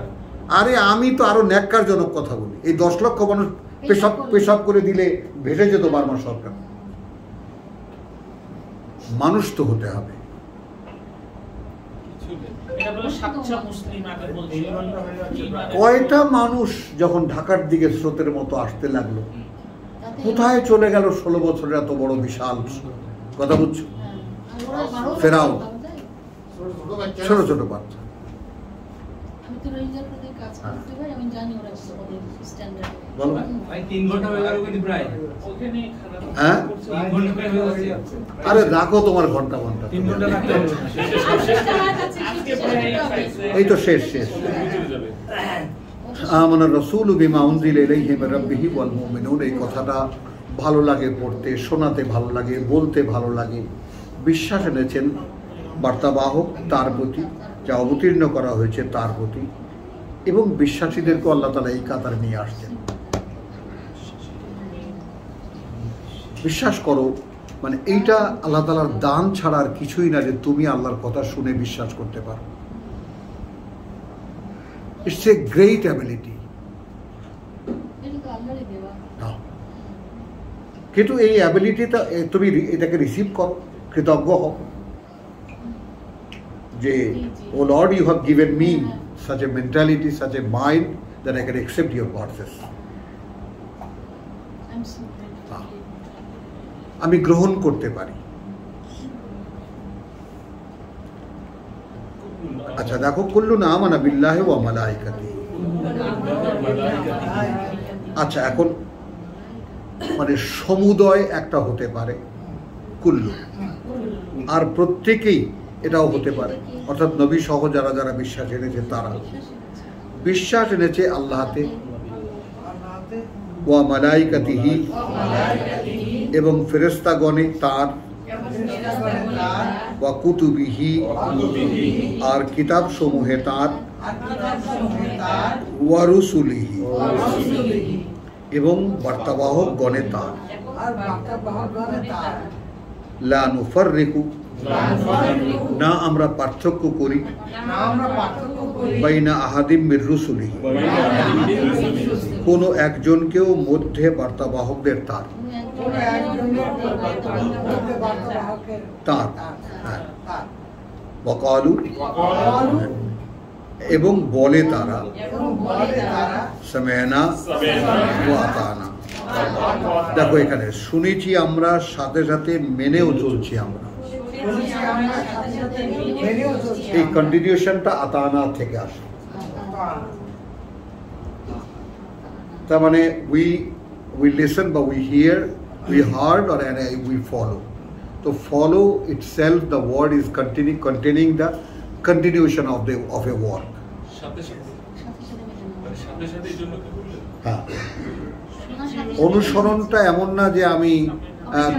আরে আমি তো আরো ন্যাক্কারজনক কথা বলি। এই 10 লক্ষ মানুষ পেশাব করে দিলে ভেসে যেত বার্মার সরকার। মানুষ তো হতে হবে। কয়টা মানুষ যখন ঢাকার দিকে স্রোতের মতো আসতে লাগলো, কোথায় চলে গেল 16 বছরের এত বড় বিশাল কথা বুঝছো? ফেরাও ছোট ছোট বাচ্চা। আমি তো রেঞ্জার পদে কাজ করতে পারি, আমি জানি ওরা ওদের স্ট্যান্ডার্ড। বলো। ভাই 3 ঘন্টা হয়ে গেল কিন্তু প্রায় ওখানে খারাপ হ্যাঁ? 3 ঘন্টা প্রায় হয়ে যাচ্ছে। আরে রাখো তোমার ঘন্টা ঘন্টা। 3 ঘন্টা রাখতে হবে। এই তো শেষ শেষ। আমানা রাসূলু বিমা উনজিলা ইলাইহি মির রাব্বিহি ওয়াল মুমিনুন, এই কথাটা ভালো লাগে পড়তে, শোনাতে ভালো লাগে, বলতে ভালো লাগে। বিশ্বাস এনেছেন বার্তাবাহক তার প্রতি, যা অবতীর্ণ করা হয়েছে তার প্রতি, এবং বিশ্বাসীদেরকে আল্লাহ তাআলা এই কাতারে নিয়ে আসছেন। বিশ্বাস করো, মানে এইটা আল্লাহ তাআলার দান ছাড়া আর কিছুই না যে তুমি আল্লাহর কথা শুনে বিশ্বাস করতে পারো। It's a great ability. এটা তো আল্লাহরই দেওয়া। কিন্তু এই অ্যাবিলিটিটা তুমি এটাকে রিসিভ করো, কৃতজ্ঞ হও যে O Lord, you have given me such a mentality, such a mind that I can accept your process. I'm so grateful. আমি গ্রহণ করতে পারি। আচ্ছা দেখো, কুল্লু না আমানা বিল্লাহি ওয়া মালাইকাতিহি। আচ্ছা এখন মানে সমুদয় একটা হতে পারে কুল্লু, আর প্রত্যেকেই এটাও হতে পারে, অর্থাৎ নবী সহ যারা যারা বিশ্বাস এনেছে তারা বিশ্বাস এনেছে আল্লাহতে, ওয়া মালাইকাতিহি, এবং ফেরেশতাগণে তার, ওয়া কুতুবিহি, আর কিতাব সমূহে তার, ওয়া রুসুলিহি, এবং বার্তাবাহক গণে তার, লা নুফাররিকু, না আমরা পার্থক্য করি, বাইনা আহাদিম মির রুসুলিহি, কোনো একজনকেও মধ্যে বার্তাবাহকদের তার তার ওয়াকালু, এবং বলে তারা, সামি'না ওয়া আতা'না। দেখো এখানে শুনেছি আমরা, সাথে সাথে মেনেও চলছি আমরা। এই কন্টিনিউশনটা আতা'না থেকে আসে। তার মানে we listen বা we hear, we heard, or we follow. So follow itself, the word is containing the continuation of a work. সাথে সাথে মানে সাথে সাথে এই জন্য কি বললেন? হ্যাঁ, অনুসরণটা এমন না যে আমি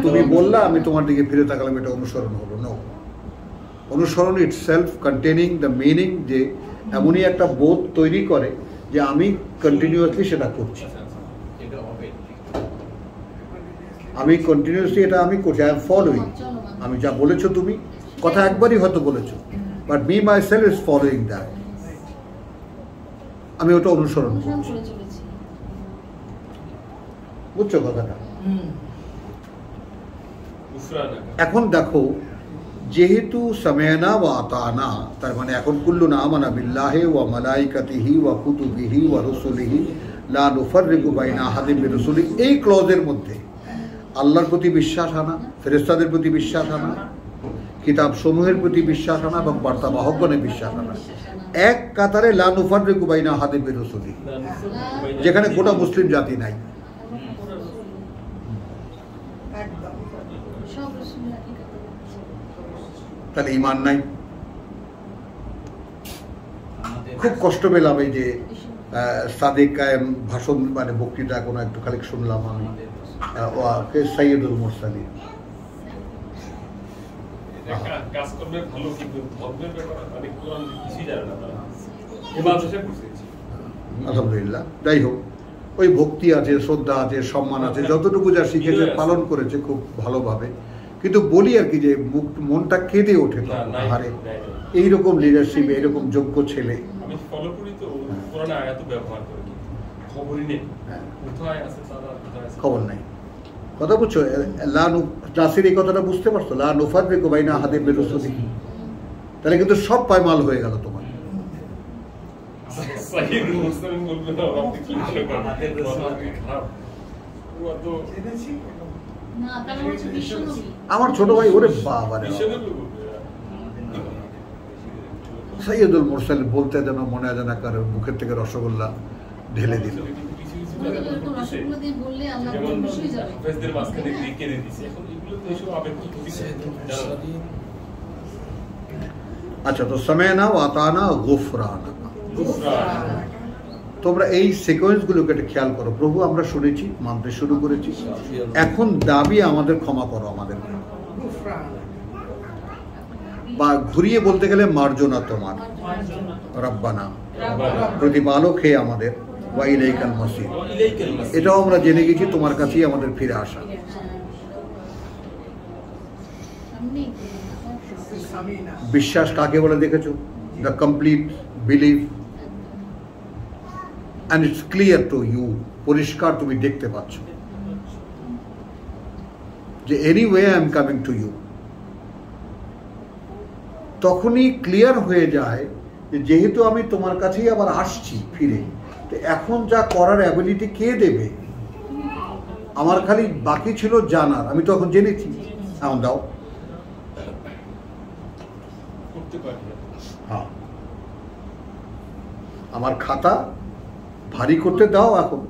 তুমি বললা আমি তোমার দিকে ফিরে তাকালাম, এটা অনুসরণ হলো না। অনুসরণ ইটসেলফ কন্টেনিং দ্য মিনিং, যে এমনই একটা বোধ তৈরি করে যে আমি কন্টিনিউয়াসলি সেটা করছি, এটা হবে। আমি কন্টিনিউয়াসলি এটা আমি করছি, আই এম ফলোইং। আমি যা বলেছো তুমি, কথা একবারই হয়তো বলেছো, but me my self is following that, আমি ওটা অনুসরণ করছি। করে চলেছি। বুঝছো কথাটা? উফরানা এখন দেখো, যেহেতু সামি'না ওয়া আতা'না, তার মানে এখন কুল্লু না আমানা বিল্লাহি ওয়া মালাইকাতিহি ওয়া কুতুবিহি ওয়া রুসুলিহি লা নুফাররিকু বাইনা আহাদিম মির রুসুলিহি, এই ক্লজের মধ্যে আল্লাহর প্রতি বিশ্বাস আনা, ফেরেশতাদের প্রতি বিশ্বাস আনা, কিতাব সমূহের প্রতি বিশ্বাস আনা, এবং বার্তাবাহকগণের বিশ্বাস আনা, এক কাতারে লা নুফাররিকু বাইনা আহাদিম মির রুসুলিহি, যেখানে গোটা মুসলিম জাতি নাই। সব রসুলের একই কথা বলছে। তাহলে ঈমান নাই। আমাদের খুব কষ্ট পেলাম এই যে সাদেক কায়েম ভাষণ, মানে বক্তৃতা কোনো একটু খালি শুনলাম আমি, সাইয়্যিদুল মুরসালিন। কাজ করবে ভালো, কিন্তু ধর্মের ব্যাপারে মানে কোরআন কিছুই জানে না তারা। এবার চেষ্টা করছে। আলহামদুলিল্লাহ, যাই হোক, ওই ভক্তি আছে, শ্রদ্ধা আছে, সম্মান আছে, যতটুকু যা শিখেছে পালন করেছে খুব ভালোভাবে। কিন্তু বলি আর কি যে মনটা কেঁদে ওঠে, আরে এইরকম লিডারশিপ, এইরকম যোগ্য ছেলে। আমি ফলো করি তো কোরআনে আয়াত ব্যবহার করি, খবরই নেই কোথায় আছে তারা, কোথায় আছে খবর নাই। কথা বুঝছো? নাসির এই কথাটা বুঝতে পারছো? লা নুফাররিকু বাইনা আহাদিম মির রুসুলিহি, তাহলে কিন্তু সব পায়মাল হয়ে গেল তোমার। সাইয়্যিদুল মুরসালিন বলবেন না, আপনি কি মনে করেন? খারাপ ও তো না, তারা হচ্ছে বিশ্বনবী। আমার ছোট ভাই, ওরে বাবা রে বাবা। বিশ্বনবী বলবে। সৈয়দুল মুরসাল বলতে যেন মনে হয় যেন কার মুখের থেকে রসগোল্লা ঢেলে দিল। কিন্তু কিছু কিছু আমাদের জায়গায় এরকম করতেছে। রসগোল্লা দিয়ে বললে আল্লাহ যেমন খুশি হয়ে যাবে। হাফেজদের মাঝখানে দিয়ে কেঁদে দিছে। এখন এগুলো তো এইসব আবেগ তো খুবই জানো না। আচ্ছা, তো সামেনা ওয়া আতানা গুফরানা, তোমরা এই সিকোয়েন্সগুলোকে একটু খেয়াল করো। প্রভু আমরা শুনেছি, মানতে শুরু করেছি, এখন দাবি আমাদের ক্ষমা করো আমাদেরকে, বা ঘুরিয়ে বলতে গেলে মার্জনা তোমার, রব্বানা প্রতিপালক হে আমাদের, ওয়া ইলাইকাল মাসির, এটাও আমরা জেনে গেছি তোমার কাছেই আমাদের ফিরে আসা। সামনেই বিশ্বাস কাকে বলে দেখেছো? The complete believe, and it's clear to you, পরিষ্কার তুমি দেখতে পাচ্ছ যে anyway I am coming to you. তখনই ক্লিয়ার হয়ে যায় যে যেহেতু আমি তোমার কাছেই আবার আসছি ফিরে, তো এখন যা করার অ্যাবিলিটি কে দেবে? আমার খালি বাকি ছিল জানার, আমি তো এখন জেনেছি, এখন দাও। করতে পারি না। হ্যাঁ, আমার খাতা ভারী করতে দাও এখন।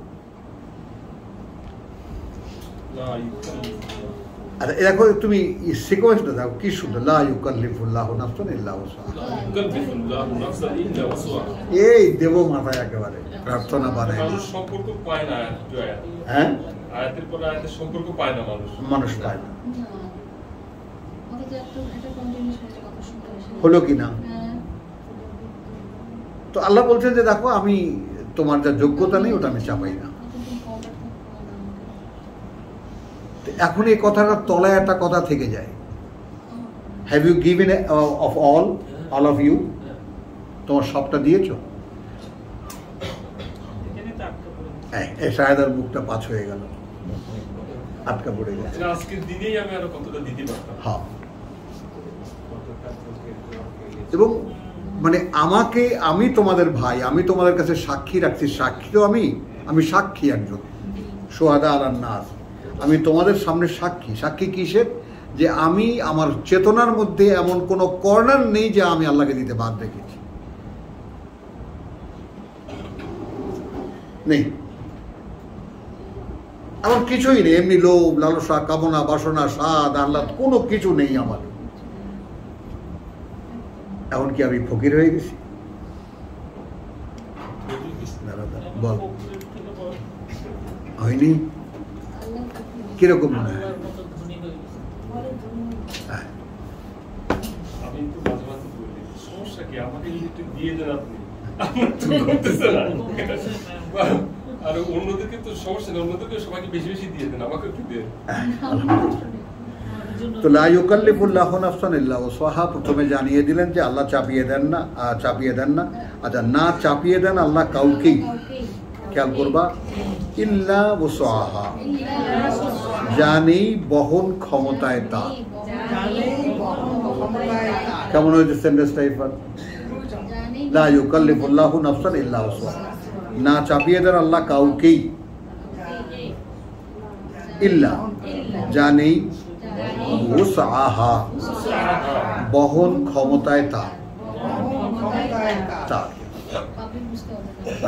না, আচ্ছা, দেখো তুমি সিকোয়েন্সটা দেখো কি সুন্দর, লা ইউকাল্লিফুল্লাহু নাফসান ইল্লা উসআহা। ইউকাল্লিফুল্লাহু নাফসান ইল্লা উসআহা। এই দেব মাথায় একেবারে প্রার্থনা বানায়। মানুষ সম্পর্ক পায় না আয়াত টু আয়াত। হ্যাঁ, আয়াতের পর আয়াতের সম্পর্ক পায় না মানুষ। মানুষ পায় না। অথচ একটা কন্টিনিউয়াস কথা শুনতে আসে। হলো কি না? হ্যাঁ, তো আল্লাহ বলছেন যে দেখো আমি তোমার যা যোগ্যতা নেই ওটা আমি চাপাই না। কতদিন কমটা থাকবো তো এখন এই কথাটা তলায় একটা কথা থেকে যায়, have you given of all of you, তোমার সবটা দিয়েছো? এখানে তো আটকা পড়ে এই শাহেদার মুখটা পাঁচ হয়ে গেল, আটকা পড়ে গেছে। আজকের দিনেই আমি আরো কতটা দিতে পারতাম। হ্যাঁ, এবং মানে আমাকে, আমি তোমাদের ভাই, আমি তোমাদের কাছে সাক্ষী রাখছি, সাক্ষী তো আমি সাক্ষী একজন, সোহাদা আলান নাস, আমি তোমাদের সামনে সাক্ষী। সাক্ষী কিসের? যে আমি আমার চেতনার মধ্যে এমন কোনো কর্নার নেই যে আমি আল্লাহকে দিতে বাদ রেখেছি, নেই। আমার কিছুই নেই, এমনি লোভ, লালসা, কামনা, বাসনা, স্বাদ, আহ্লাদ কোনো কিছু নেই আমার। এখন কি আমি ফকির হয়ে গেছি? বল, হয়নি? কিরকম মনে হয়? আল্লাহর মতো ধনী হয়ে গেছে। হ্যাঁ, আমি তো মাঝে মাঝে বলি, সমস্যা কি, আমাকে যদি একটু দিয়ে দেন আপনি, আমার তো করতেছে না। আর অন্যদেরকে তো সমস্যা নেই, অন্যদেরকে সবাইকে বেশি বেশি দিয়ে দেন, আমাকে একটু দিয়ে। তো লা ইউকাল্লিফুল্লাহু নাফসান ইল্লা উসআহা প্রথমে জানিয়ে দিলেন যে আল্লাহ চাপিয়ে দেন না। আচ্ছা, না চাপিয়ে দেন আল্লাহ কাউকেই, খেয়াল করবা, ইল্লা উসআহা, জানি বহন ক্ষমতায় তার। কেমন হয়েছে সেন্টেন্সটা এবার? লা ইউকাল্লিফুল্লাহু নাফসান ইল্লা উসআহা, না চাপিয়ে দেন আল্লাহ কাউকেই, ইল্লা জানি উসআহা, বহন ক্ষমতায় তার।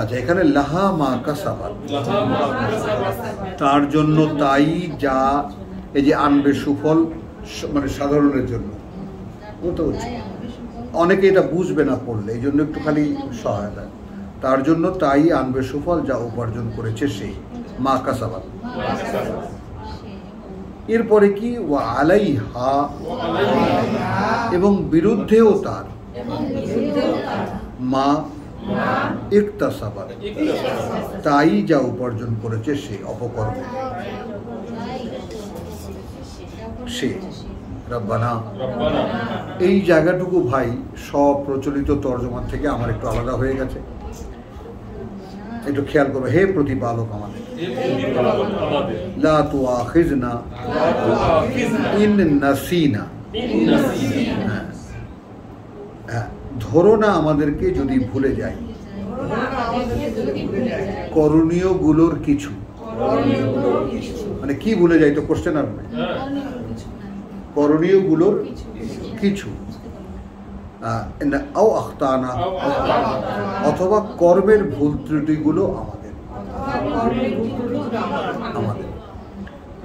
আচ্ছা, এখানে লাহা মা কাসাবাত, তার জন্য তাই যা, এই যে আনবে সুফল, মানে সাধারণের জন্য, বুঝতে পারছি অনেকে এটা বুঝবে না পড়লে, এই জন্য একটু খালি সহায়তা। তার জন্য তাই আনবে সুফল যা উপার্জন করেছে সেই, মা কাসাবাত। এরপরে কি, ওয়া আলাইহা, এবং বিরুদ্ধেও তার, মা ইকতাসাবাত, তাই যা উপার্জন করেছে সে, অপকর্ম সে। রব্বানা, এই জায়গাটুকু ভাই সব প্রচলিত তর্জমা থেকে আমার একটু আলাদা হয়ে গেছে, একটু খেয়াল করবে। হে প্রতিপালক আমাদের, লা তুআখিযনা ইন নাসিনা, হ্যাঁ, ধরো না আমাদেরকে যদি ভুলে যাই, করণীয় গুলোর কিছু, মানে কি ভুলে যাই, তো কোশ্চেন আর নাই, করণীয় গুলোর কিছু। আও আখতানা, অথবা কর্মের ভুল ত্রুটিগুলো আমাদের।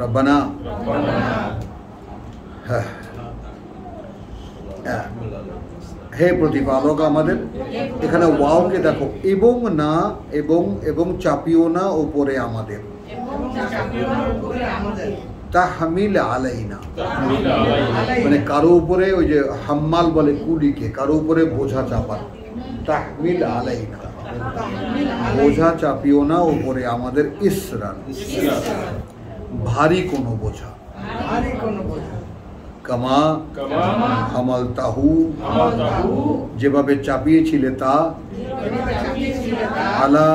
রব্বানা, হ্যাঁ, হে প্রতিপালক আমাদের। এখানে ওয়াওকে দেখো, এবং না, এবং চাপিও না ওপরে আমাদের, তাহমিল আলাইনা, মানে কারো উপরে, ওই যে হাম্মাল বলে কুলিকে, কারো উপরে বোঝা চাপান, তাহমিল আলাইনা, বোঝা চাপিও না ওপরে আমাদের, ইসরান, ভারী কোনো বোঝা, কামা হামালতাহু, যেভাবে চাপিয়েছিলে তা, আলা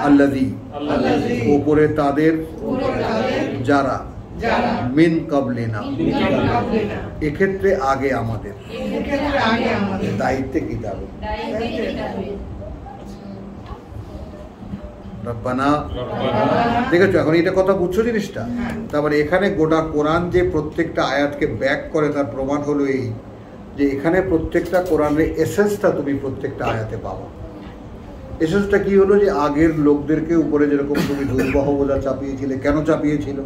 আল্লাযী, ওপরে তাদের, যারা, মিন কাবলিনা, এক্ষেত্রে আগে আমাদের, দায়িত্বে কিতাবে। রব্বানা, দেখেছো এখন এটা কথা বুঝছো জিনিসটা? তারপরে এখানে গোটা কোরআন যে প্রত্যেকটা আয়াতকে ব্যাক করে, তার প্রমাণ হলো এই যে এখানে প্রত্যেকটা কোরআনের এসেন্সটা তুমি প্রত্যেকটা আয়াতে পাবো। এসেন্সটা কি হলো? যে আগের লোকদেরকে উপরে যেরকম তুমি দুর্বহ বোঝা চাপিয়েছিলে, কেন চাপিয়েছিল?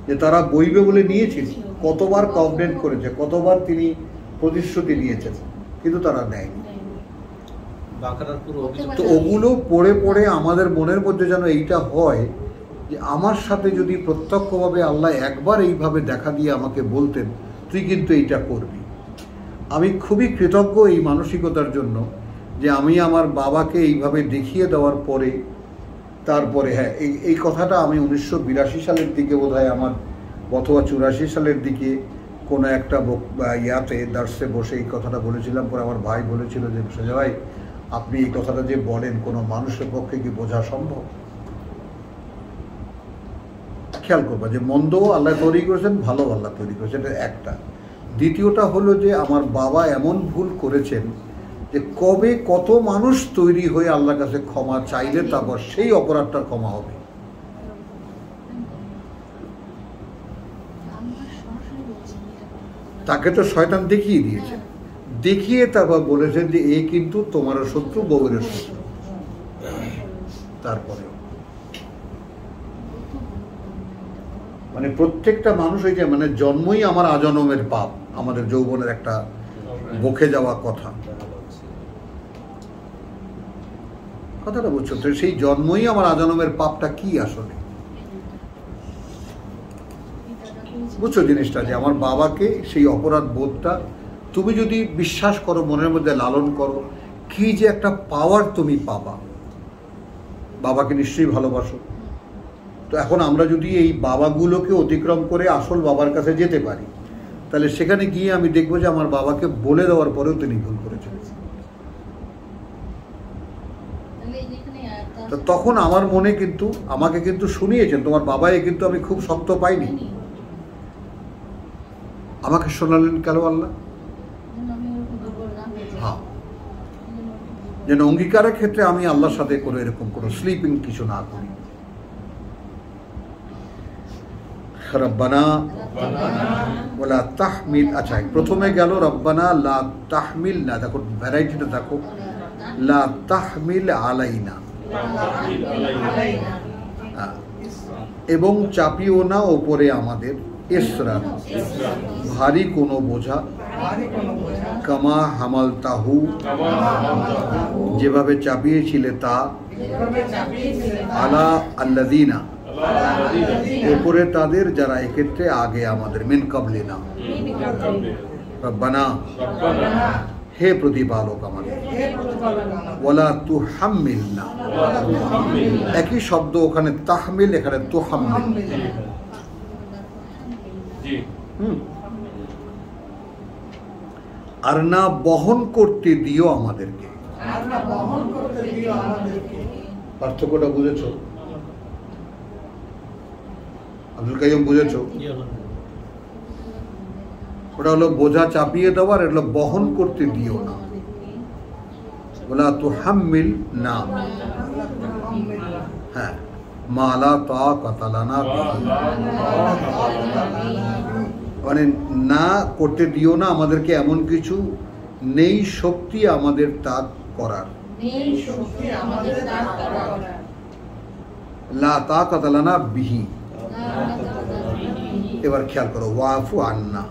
যে তারা বইবে বলে নিয়েছিল, কতবার কভনেন্ট করেছে, কতবার তিনি প্রতিশ্রুতি নিয়েছেন, কিন্তু তারা নেয়নি। তো ওগুলো পড়ে পড়ে আমাদের মনের মধ্যে যেন এইটা হয় যে আমার সাথে যদি প্রত্যক্ষভাবে আল্লাহ একবার এইভাবে দেখা দিয়ে আমাকে বলতেন তুই কিন্তু এইটা করবি। আমি খুবই কৃতজ্ঞ এই মানসিকতার জন্য যে আমি আমার বাবাকে এইভাবে দেখিয়ে দেওয়ার পরে, তারপরে হ্যাঁ, এই কথাটা আমি 1982 সালের দিকে বোধহয় আমার, অথবা 84 সালের দিকে কোনো একটা ইয়াতে দার্সে বসে এই কথাটা বলেছিলাম। পরে আমার ভাই বলেছিল যে সোজা ভাই, আপনি এই কথাটা যে বলেন কোনো মানুষের পক্ষে কি বোঝা সম্ভব? খেয়াল করবা যে মন্দ আল্লাহ তৈরি করেছেন, ভালো আল্লাহ তৈরি করেছেন, এটা একটা। দ্বিতীয়টা হলো যে আমার বাবা এমন ভুল করেছেন যে কবে কত মানুষ তৈরি হয়ে আল্লাহর কাছে ক্ষমা চাইলে তারপর সেই অপরাধটার ক্ষমা হবে। তাকে তো শয়তান দেখিয়ে দিয়েছেন, দেখিয়ে তারপর বলেছেন যে এ কিন্তু তোমার শত্রু, বউয়ের শত্রু। তারপরে মানে প্রত্যেকটা মানুষ ওই যে মানে জন্মই আমার আজন্মের পাপ, আমাদের যৌবনের একটা বকে যাওয়া কথা, কথাটা বুঝছো তো? সেই জন্মই আমার আজন্মের পাপটা কি আসলে বুঝছো জিনিসটা? যে আমার বাবাকে সেই অপরাধ বোধটা তুমি যদি বিশ্বাস করো, মনের মধ্যে লালন করো, কি যে একটা পাওয়ার তুমি পাবা। বাবাকে নিশ্চয়ই ভালোবাসো। তো এখন আমরা যদি এই বাবাগুলোকে অতিক্রম করে আসল বাবার কাছে যেতে পারি, তাহলে সেখানে গিয়ে আমি দেখবো যে আমার বাবাকে বলে দেওয়ার পরেও তিনি ভুল করেছেন। তো তখন আমার মনে কিন্তু আমাকে কিন্তু শুনিয়েছেন, তোমার বাবাই কিন্তু আমি খুব শক্ত পাইনি, আমাকে শোনালেন কেন আল্লাহ? হ্যাঁ, যেন অঙ্গীকারের ক্ষেত্রে আমি আল্লাহর সাথে কোনো এরকম কোনো স্লিপিং কিছু না করি। রব্বানা ওয়ালা তাহমিল, আচ্ছা প্রথমে গেল রব্বানা লা তাহমিল না, দেখো ভ্যারাইটিটা দেখো, লা তাহমিল আলাইনা, এবং চাপিও না ওপরে আমাদের, ইসরা, ভারী কোনো বোঝা, কামা হামালতাহু, যেভাবে চাপিয়েছিলে তা, আলা আল্লাযীনা, ওপরে তাদের যারা, এক্ষেত্রে আগে আমাদের, মিন কাবলিনা। রব্বানা, হে প্রতিপালক আমাদের, ওয়ালা তুহাম্মিলনা, একই শব্দ ওখানে তাহমিল, এখানে তুহাম্মিল। আর না বহন করতে দিও আমাদেরকে। পার্থক্যটা বুঝেছো আব্দুল কাইয়ুম? বুঝেছো? ওটা হলো বোঝা চাপিয়ে দেওয়ার, এটা হলো বহন করতে দিও না। ওয়ালা তুহাম্মিল না, হ্যাঁ, মা লা তাকাতা লানা বিহি। মানে না করতে দিও না আমাদেরকে এমন কিছু নেই শক্তি আমাদের তা করার। নেই শক্তি আমাদের তা করার। লা তাকাত লানা বিহি। এবার খেয়াল করো, ওয়াফু আন্না,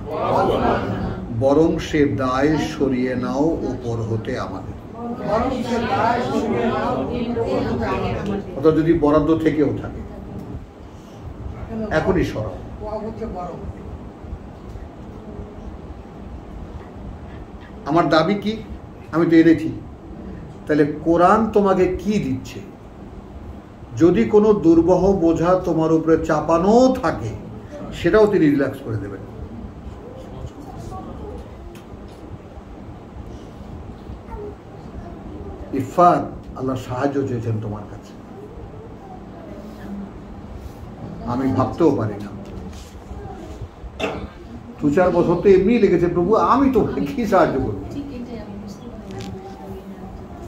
বরং সে দায় সরিয়ে নাও উপর হতে আমাদের। অর্থাৎ যদি বরাদ্দ থেকেও থাকে এখনই সরাও। আমার দাবি কি, আমি তো এনেছি, তাহলে কোরআন তোমাকে কি দিচ্ছে? যদি কোনো দুর্বহ বোঝা তোমার উপরে চাপানো থাকে সেটাও তিনি রিল্যাক্স করে দেবেন। ইরফান, আল্লাহ সাহায্য চেয়েছেন তোমার কাছে, আমি ভাবতেও পারি না। 2-4 বছর তো এমনি লেগেছে, প্রভু আমি তোমাকে কি সাহায্য করবো?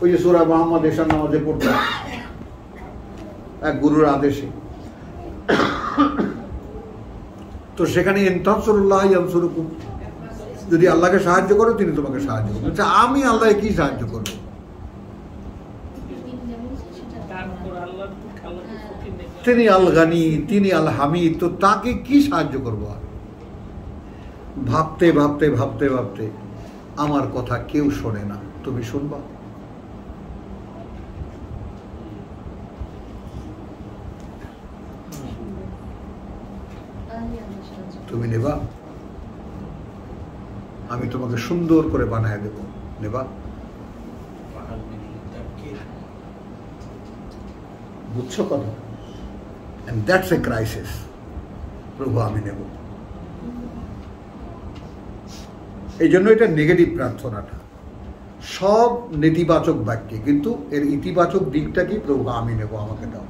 ওই যে সূরা মুহাম্মদ এশার নামাজে পড়তাম এক গুরুর আদেশে, তো সেখানে ইনতানসুরুল্লাহ ইয়ানসুরকুম, যদি আল্লাহকে সাহায্য করো তিনি তোমাকে সাহায্য করবেন। আচ্ছা, আমি আল্লাহকে কি সাহায্য করবো? তিনি আল গানি, তিনি আল হামিদ, তো তাকে কি সাহায্য করবো? ভাবতে ভাবতে ভাবতে ভাবতে আমার কথা কেউ শোনে না, তুমি শুনবা? তুমি নেবা? আমি তোমাকে সুন্দর করে বানায় দেব, নেবা? বুঝছো কথা? And that's a crisis. প্রভু আমি নেব। এই জন্য এটা নেগেটিভ প্রার্থনাটা, সব নেতিবাচক বাক্যে, কিন্তু এর ইতিবাচক দিকটা কি? প্রভু আমি নেব, আমাকে দাও।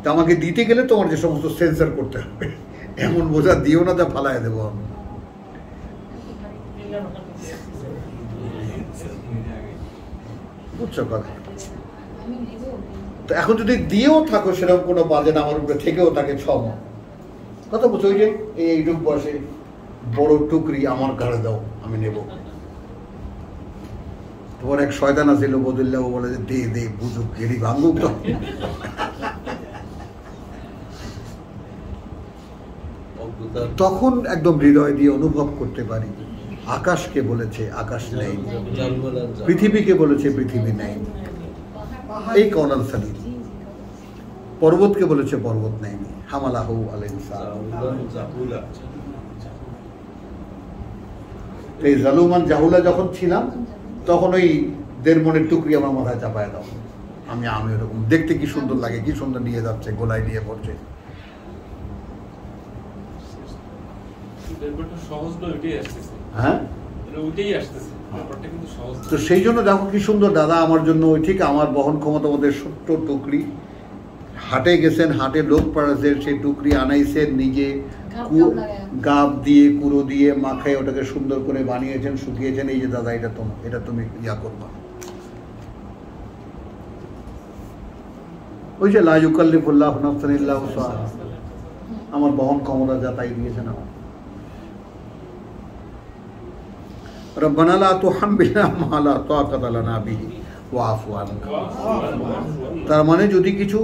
তা আমাকে দিতে গেলে তোমার যে সমস্ত সেন্সার করতে হবে, এমন বোঝা দিও না যা ফালায় দেবো আমি। বুঝছো কথা? তো এখন যদি দিয়েও থাকো সেরকম কোনো বাজে না, আমার উপরে থেকেও থাকে 6 মাস, কথা বলছো? ওই যে এইটুক বসে বড় টুকরি আমার ঘাড়ে দাও, আমি নেব। তোমার এক শয়তান আছিল বদুল্লাহ, বলে যে দে দে বুঝুক, গেড়ি ভাঙুক। তো তখন একদম হৃদয় দিয়ে অনুভব করতে পারি, আকাশকে বলেছে আকাশ নেই, পৃথিবীকে বলেছে পৃথিবী নেই, এই কওনাল সালিম। পর্বতকে বলেছে পর্বত নেয়নি, হামালাহু আল ইনসান। এই জালুমান জাহুলা যখন ছিলাম তখন ওই 1.5 মণের টুকরি আমার মাথায় চাপায় দাও, আমি এরকম দেখতে কি সুন্দর লাগে, কি সুন্দর নিয়ে যাচ্ছে, গোলায় নিয়ে পড়ছে। হ্যাঁ, তো সেই জন্য দেখো কি সুন্দর দাদা আমার জন্য ওই ঠিক আমার বহন ক্ষমতা ওদের ছোট্ট টুকরি, হাটে গেছেন, হাটে লোক পাড়াছেন, সেই টুকরি আনাইছেন, নিজে গাব দিয়ে কুড়ো দিয়ে মাখায় ওটাকে সুন্দর করে বানিয়েছেন, শুকিয়েছেন। এই যে দাদা এটা তোমার, এটা তুমি ইয়া করবা। ওই যে লা ইউকাল্লিফুল্লাহু নাফসান ইল্লা উসআহা, আমার বহন ক্ষমতা যা তাই দিয়েছেন আমার। রব্বানা লা তুহাম্মিলনা মা লা তাকাতা লানা বিহি ওয়াফু আন্না। তার মানে যদি কিছু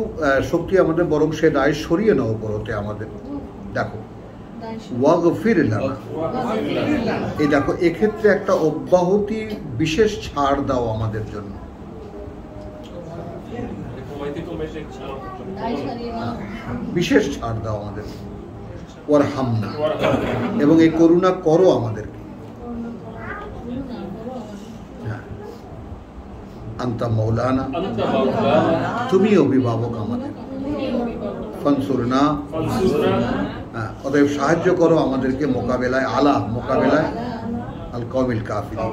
শক্তি আমাদের, বরং সে দায় সরিয়ে নাও করতে আমাদের। দেখো ওয়াগফির লানা, এই দেখো এক্ষেত্রে একটা অব্যাহতি, বিশেষ ছাড় দাও আমাদের জন্য। বিশেষ ছাড় দাও আমাদের, ওয়ারহামনা, এবং এই করুণা করো আমাদেরকে। আনতা মাওলানা, তুমি অভিভাবক আমাদের। ফানসুরনা, অতএব সাহায্য করো আমাদেরকে মোকাবেলায় আল কওমিল কাফিরিন,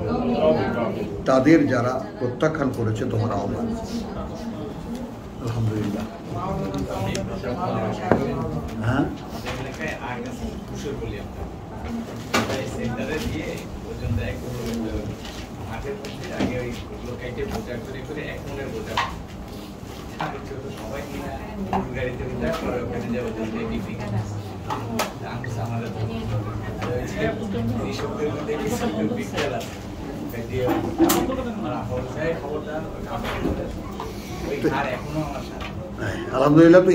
তাদের যারা প্রত্যাখ্যান করেছে তোমার আহ্বান। আলহামদুলিল্লাহ। হ্যাঁ, সবাই কিনা গাড়িতে এখনো আমার সাথে আলহামদুলিল্লাহ। তো